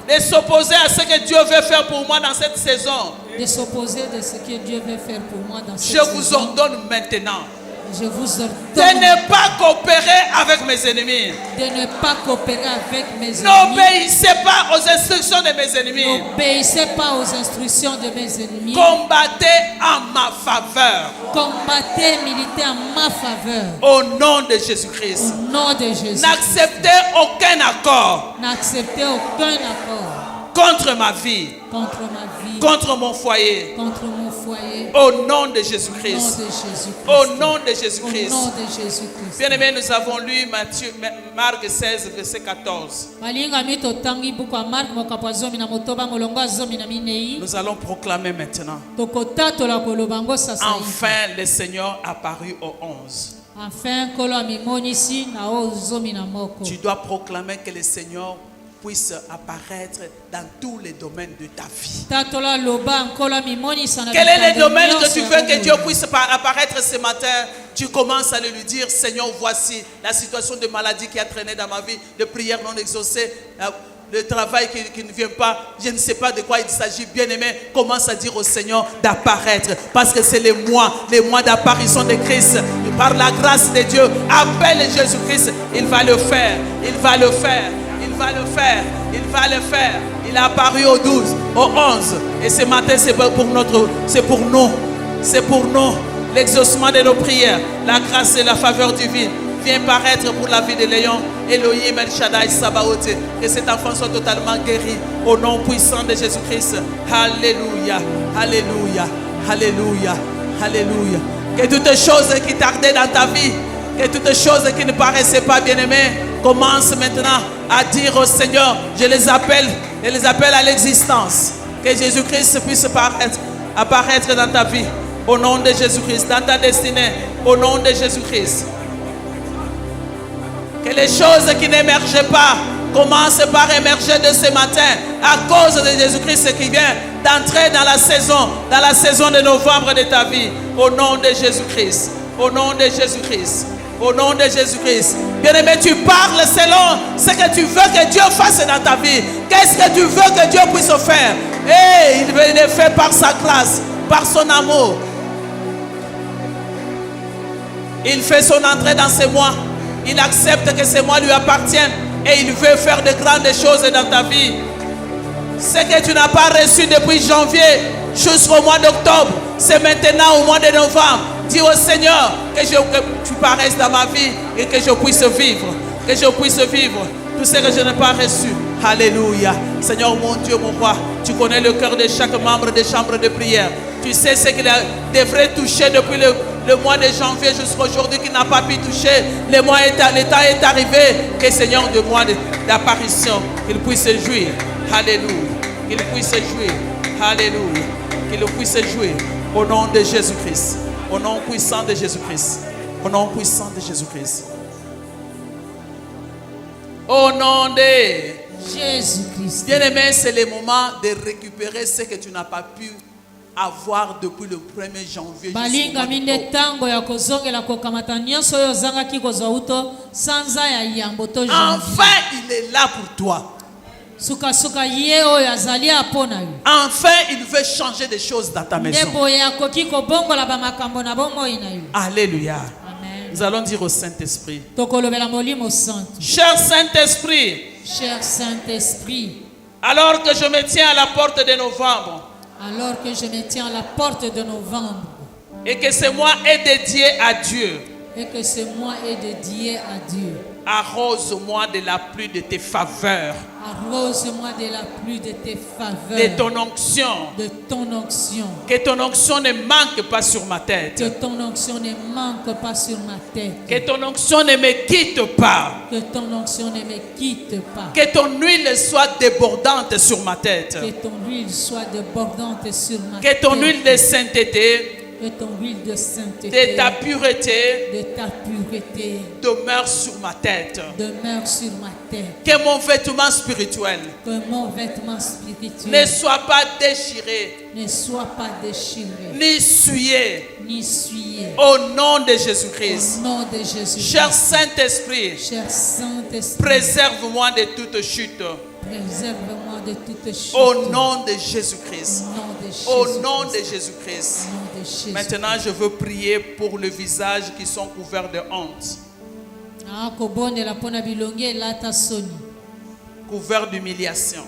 de s'opposer à ce que Dieu veut faire pour moi dans cette saison, de s'opposer de ce que Dieu veut faire pour moi dans cette saison, je vous ordonne maintenant je vous ordonne de ne pas coopérer avec mes ennemis. De ne pas coopérer avec mes ennemis. N'obéissez pas aux instructions de mes ennemis. N'obéissez pas aux instructions de mes ennemis. Combattez en ma faveur. Combattez, militez en ma faveur. Au nom de Jésus-Christ. Au nom de Jésus. N'acceptez aucun accord. N'acceptez aucun accord. Contre ma vie. Contre ma vie. Contre mon foyer. Contre mon foyer. Au nom de Jésus-Christ. Au nom de Jésus-Christ. Au nom de Jésus-Christ. Bien-aimés, nous avons lu Marc 16, verset 14. Nous allons proclamer maintenant. Enfin, le Seigneur apparut au 11. Tu dois proclamer que le Seigneur puisse apparaître dans tous les domaines de ta vie. Quel est le domaine que tu veux que Dieu puisse apparaître ce matin? Tu commences à lui dire: Seigneur, voici la situation de maladie qui a traîné dans ma vie, de prières non exaucées, le travail qui ne vient pas, je ne sais pas de quoi il s'agit. Bien-aimé, commence à dire au Seigneur d'apparaître, parce que c'est les mois d'apparition de Christ. Par la grâce de Dieu, appelle Jésus-Christ, il va le faire, il va le faire. Il va le faire, il va le faire. Il est apparu au 12, au 11. Et ce matin, c'est pour nous, l'exaucement de nos prières, la grâce et la faveur divine vient paraître pour la vie de Léon, Elohim, El Shaddai, Sabaoth. Que cet enfant soit totalement guéri au nom puissant de Jésus-Christ. Alléluia, alléluia, alléluia, alléluia. Que toutes choses qui tardaient dans ta vie, que toutes choses qui ne paraissaient pas bien-aimées, commence maintenant à dire au Seigneur: je les appelle à l'existence. Que Jésus-Christ puisse apparaître dans ta vie, au nom de Jésus-Christ, dans ta destinée, au nom de Jésus-Christ. Que les choses qui n'émergeaient pas commencent par émerger de ce matin, à cause de Jésus-Christ qui vient d'entrer dans la saison de novembre de ta vie, au nom de Jésus-Christ, au nom de Jésus-Christ. Au nom de Jésus-Christ. Bien-aimé, tu parles selon ce que tu veux que Dieu fasse dans ta vie. Qu'est-ce que tu veux que Dieu puisse faire? Et il le fait par sa grâce, par son amour. Il fait son entrée dans ces mois. Il accepte que ces mois lui appartiennent. Et il veut faire de grandes choses dans ta vie. Ce que tu n'as pas reçu depuis janvier jusqu'au mois d'octobre, c'est maintenant au mois de novembre. Dis au Seigneur que tu paraisses dans ma vie et que je puisse vivre. Que je puisse vivre tout ce que je n'ai pas reçu. Alléluia. Seigneur mon Dieu, mon roi, tu connais le cœur de chaque membre des chambres de prière. Tu sais ce qu'il devrait toucher depuis le mois de janvier jusqu'à aujourd'hui qu'il n'a pas pu toucher. Le temps est arrivé. Que Seigneur de mois d'apparition, qu'il puisse se jouir. Alléluia. Qu'il puisse se jouir. Alléluia. Qu'il puisse se jouir. Au nom de Jésus-Christ. Au nom puissant de Jésus-Christ. Au nom puissant de Jésus-Christ. Au nom de Jésus-Christ. Bien-aimé, c'est le moment de récupérer ce que tu n'as pas pu avoir depuis le 1er janvier. Balinga mine tango ya kozongela kokamata nyonso oyo ozangaki kozwa uto sanza ya yambo to janvier. Enfin, il est là pour toi. Suka suka ye oyo azali apona yo. Enfin, il veut changer des choses dans ta maison. Ndebo ya koki kobongola ba makambo na bomoi na yo. Alléluia. Amen. Nous allons dire au Saint-Esprit. Tokolobela molimo saint. Cher Saint-Esprit, Cher Saint-Esprit, alors que je me tiens à la porte de novembre alors que je me tiens à la porte de novembre et que ce mois est dédié à Dieu, et que ce mois est dédié à Dieu, arrose-moi de la pluie de tes faveurs, arrose-moi de la pluie de tes faveurs, de ton onction. de ton onction. Que ton onction ne manque pas sur ma tête. Que ton onction ne manque pas sur ma tête. Que ton onction ne me quitte pas. Que ton onction ne me quitte pas. Que ton huile soit débordante sur ma tête. Que ton huile soit débordante sur ma Que tête. ton huile de sainteté, Que ton huile de sainteté, de ta pureté, de ta pureté demeure sur ma tête. demeure sur ma tête. Que mon vêtement spirituel Que mon vêtement spirituel ne soit pas déchiré, ne soit pas déchiré, ni souillé. ni souillé. Au nom de Au Jésus-Christ. nom de Jésus. Cher Saint-Esprit, Cher Saint-Esprit, préserve-moi de toute chute. préserve-moi de toute chute. Au nom de Jésus-Christ. Au nom de Jésus. Au nom de Jésus-Christ. Au nom de Jésus. Maintenant, je veux prier pour le visage qui sont couverts de honte, Akobondela pona bilongi elata soni couverts d'humiliation.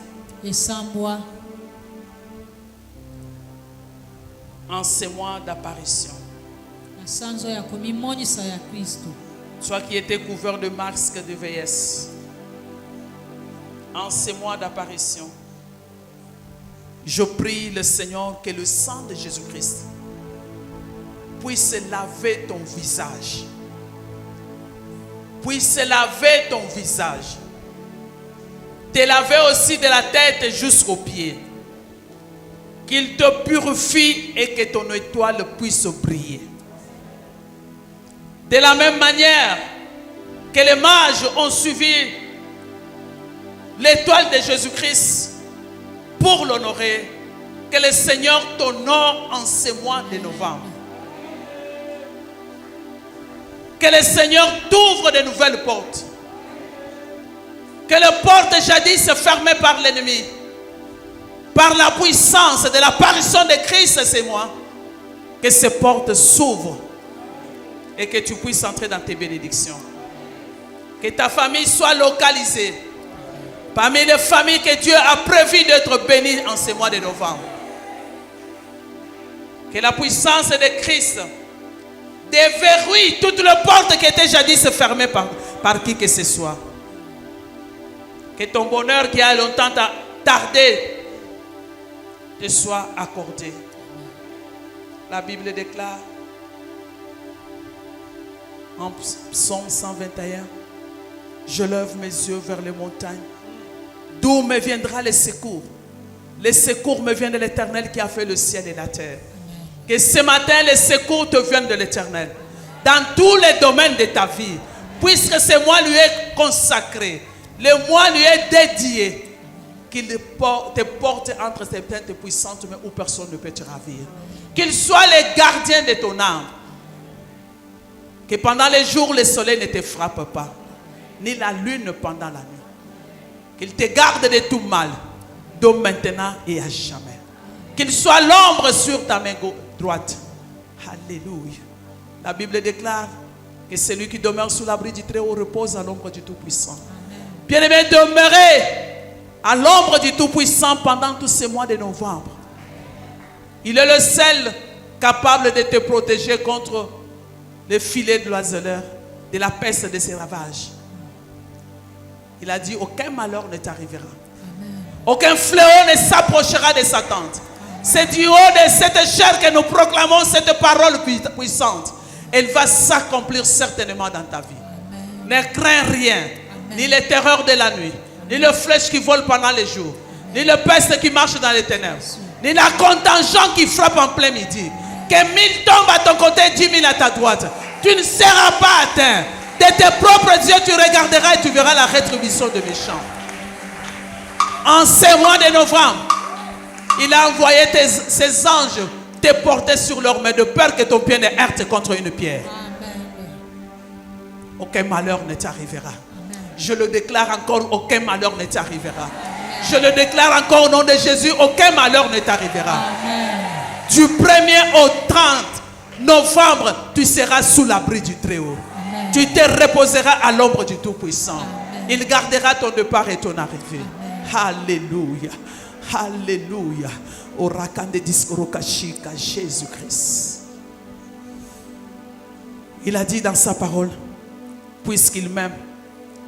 esambwa En ces mois d'apparition, na sanzo ya komimonisa ya Kristo. toi qui étais couvert de masques de vieillesse, en ces mois d'apparition, je prie le Seigneur que le sang de Jésus-Christ puisse laver ton visage, puisse laver ton visage, te laver aussi de la tête jusqu'aux pieds, qu'il te purifie et que ton étoile puisse briller. De la même manière que les mages ont suivi l'étoile de Jésus-Christ pour l'honorer, que le Seigneur t'honore en ce mois de novembre. Que le Seigneur t'ouvre de nouvelles portes. Que les portes jadis fermées par l'ennemi, par la puissance de l'apparition de Christ, c'est moi, que ces portes s'ouvrent et que tu puisses entrer dans tes bénédictions. Que ta famille soit localisée parmi les familles que Dieu a prévu d'être bénies en ce mois de novembre. Que la puissance de Christ déverrouille toutes les portes qui étaient jadis fermées par qui que ce soit. Que ton bonheur qui a longtemps tardé te soit accordé. La Bible déclare en Psaume 121, je lève mes yeux vers les montagnes. D'où me viendra le secours? Le secours me vient de l'Éternel qui a fait le ciel et la terre. Que ce matin, le secours te vienne de l'Éternel. Dans tous les domaines de ta vie. Puisque ce mois lui est consacré. Le mois lui est dédié. Qu'il te porte entre ses têtes puissantes, mais où personne ne peut te ravir. Qu'il soit le gardien de ton âme. Que pendant les jours, le soleil ne te frappe pas. Ni la lune pendant la nuit. Qu'il te garde de tout mal. De maintenant et à jamais. Qu'il soit l'ombre sur ta main droite. Alléluia. La Bible déclare que celui qui demeure sous l'abri du Très-Haut repose à l'ombre du Tout-Puissant. Bien-aimé, demeurez à l'ombre du Tout-Puissant pendant tous ces mois de novembre. Il est le seul capable de te protéger contre les filets de l'oiseleur, de la peste, de ses ravages. Il a dit, aucun malheur ne t'arrivera. Aucun fléau ne s'approchera de sa tente. C'est du haut de cette chair que nous proclamons cette parole puissante. Elle va s'accomplir certainement dans ta vie. Ne crains rien, ni les terreurs de la nuit, ni le flèche qui vole pendant les jours, ni le peste qui marche dans les ténèbres, ni la contingente qui frappe en plein midi. Que 1000 tombent à ton côté, 10 000 à ta droite. Tu ne seras pas atteint. De tes propres yeux, tu regarderas et tu verras la rétribution de méchants. En ces mois de novembre, il a envoyé ses anges te porter sur leurs mains de peur que ton pied ne heurte contre une pierre. Aucun malheur ne t'arrivera. Je le déclare encore, aucun malheur ne t'arrivera. Je le déclare encore au nom de Jésus, aucun malheur ne t'arrivera. Du 1er au 30 novembre, tu seras sous l'abri du Très-Haut. Tu te reposeras à l'ombre du Tout-Puissant. Il gardera ton départ et ton arrivée. Alléluia. Alléluia. Au rakande diskorokashika Jésus-Christ. Il a dit dans sa parole, puisqu'il m'aime,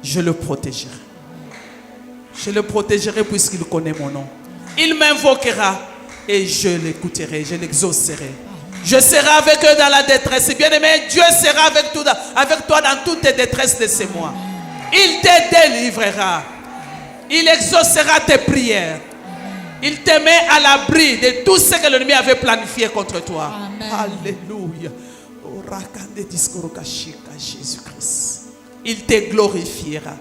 je le protégerai. Je le protégerai puisqu'il connaît mon nom. Il m'invoquera et je l'écouterai, je l'exaucerai. Je serai avec eux dans la détresse. Et bien aimé, Dieu sera avec toi dans toutes tes détresses de ces mois. Il te délivrera. Il exaucera tes prières. Il te met à l'abri de tout ce que l'ennemi avait planifié contre toi. Alléluia. Jésus-Christ. Il te glorifiera.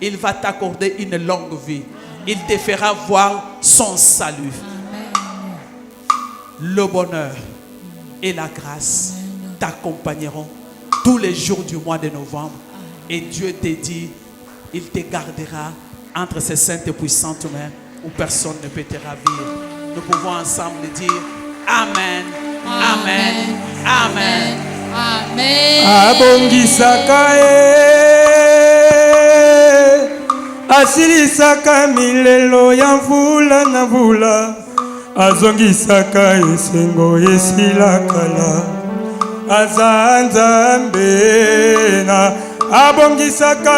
Il va t'accorder une longue vie. Il te fera voir son salut. Le bonheur et la grâce t'accompagneront tous les jours du mois de novembre. Et Dieu te dit, il te gardera entre ses saintes et puissantes mains où personne ne peut te ravir. Nous pouvons ensemble dire Amen, Amen, Amen, Amen. Abongisaka asilisaka milelo ya mvula na mvula, azongisaka esengo esilakala, aza Nzambe na abongisaka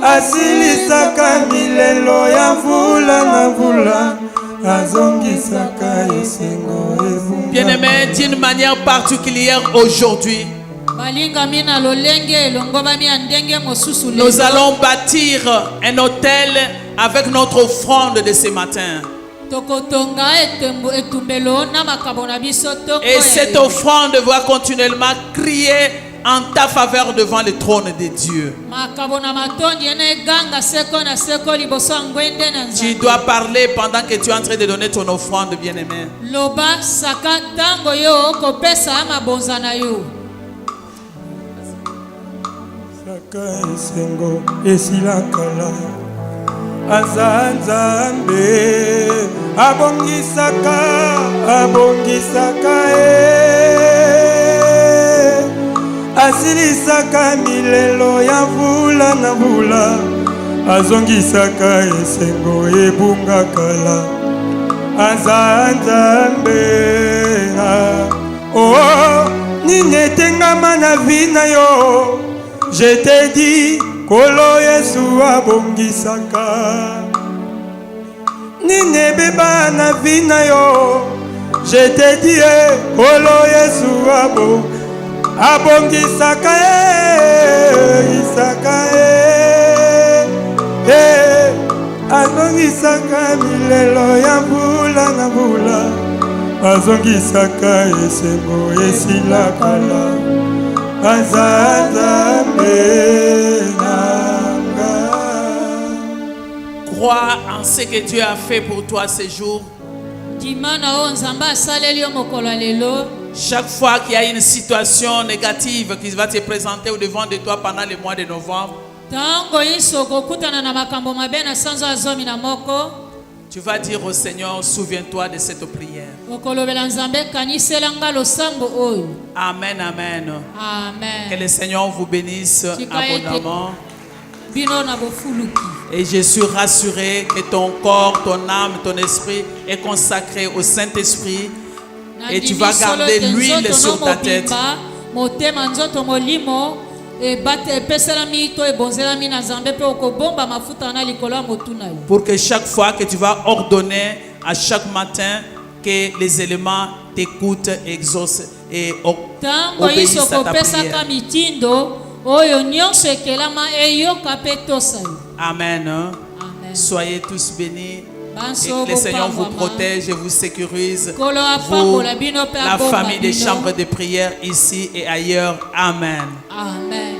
asilisaka milelo ya mvula na mvula, azongisaka esengo esilakala. Bien-aimé, d'une manière particulière aujourd'hui, nous allons bâtir un hôtel avec notre offrande de ce matin. Et cette offrande va continuellement crier en ta faveur devant le trône de Dieu. Tu dois parler pendant que tu es en train de donner ton offrande, bien-aimé. Esengo esilakala, aza Nzambe abongisaka asilisaka milelo ya mvula na mvula, azongisaka esengo ebungakala, aza Nzambe. Oh, nini etengama na vi na yo? Je te dis, Kolo Yesu abongisaka. Nini beba na vi na yo? Je te dis, Kolo Yesu abongisaka azongisaka milelo ya mvula na mvula, azongisaka esengo esilakala, aza Nzambe nanga. Crois en ce que Dieu a fait pour toi ces jours. Chaque fois qu'il y a une situation négative qui va te présenter au devant de toi pendant le mois de novembre, Tu vas dire au Seigneur, souviens-toi de cette prière. okolobela nzambe kanisela nga losambo oyo. Amen, amen. Que Amen. le Seigneur vous bénisse abondamment. Bino na bofuluki. Et je suis rassuré que ton corps, ton âme, ton esprit est consacré au Saint-Esprit. Et tu vas garder l'huile sur ta tête. Motema nzoto molimo epeselami to ebonzelami na nzambe pe okobomba mafuta na likolo ya motu na yo. Pour que chaque fois que tu vas ordonner à chaque matin que les éléments t'écoutent, exaucent et Tango obéissent iso à ta kopesaka prière. mitindo oyo nyonso ekelama eyoka pe tosa yo. Amen. Amen. Soyez tous bénis. Et Banso que le Seigneur vous bopambwama. protège et vous sécurise. Kolo Vous, apambola bino pe la abomba famille des bino. chambres de prière ici et ailleurs. Amen. Amen.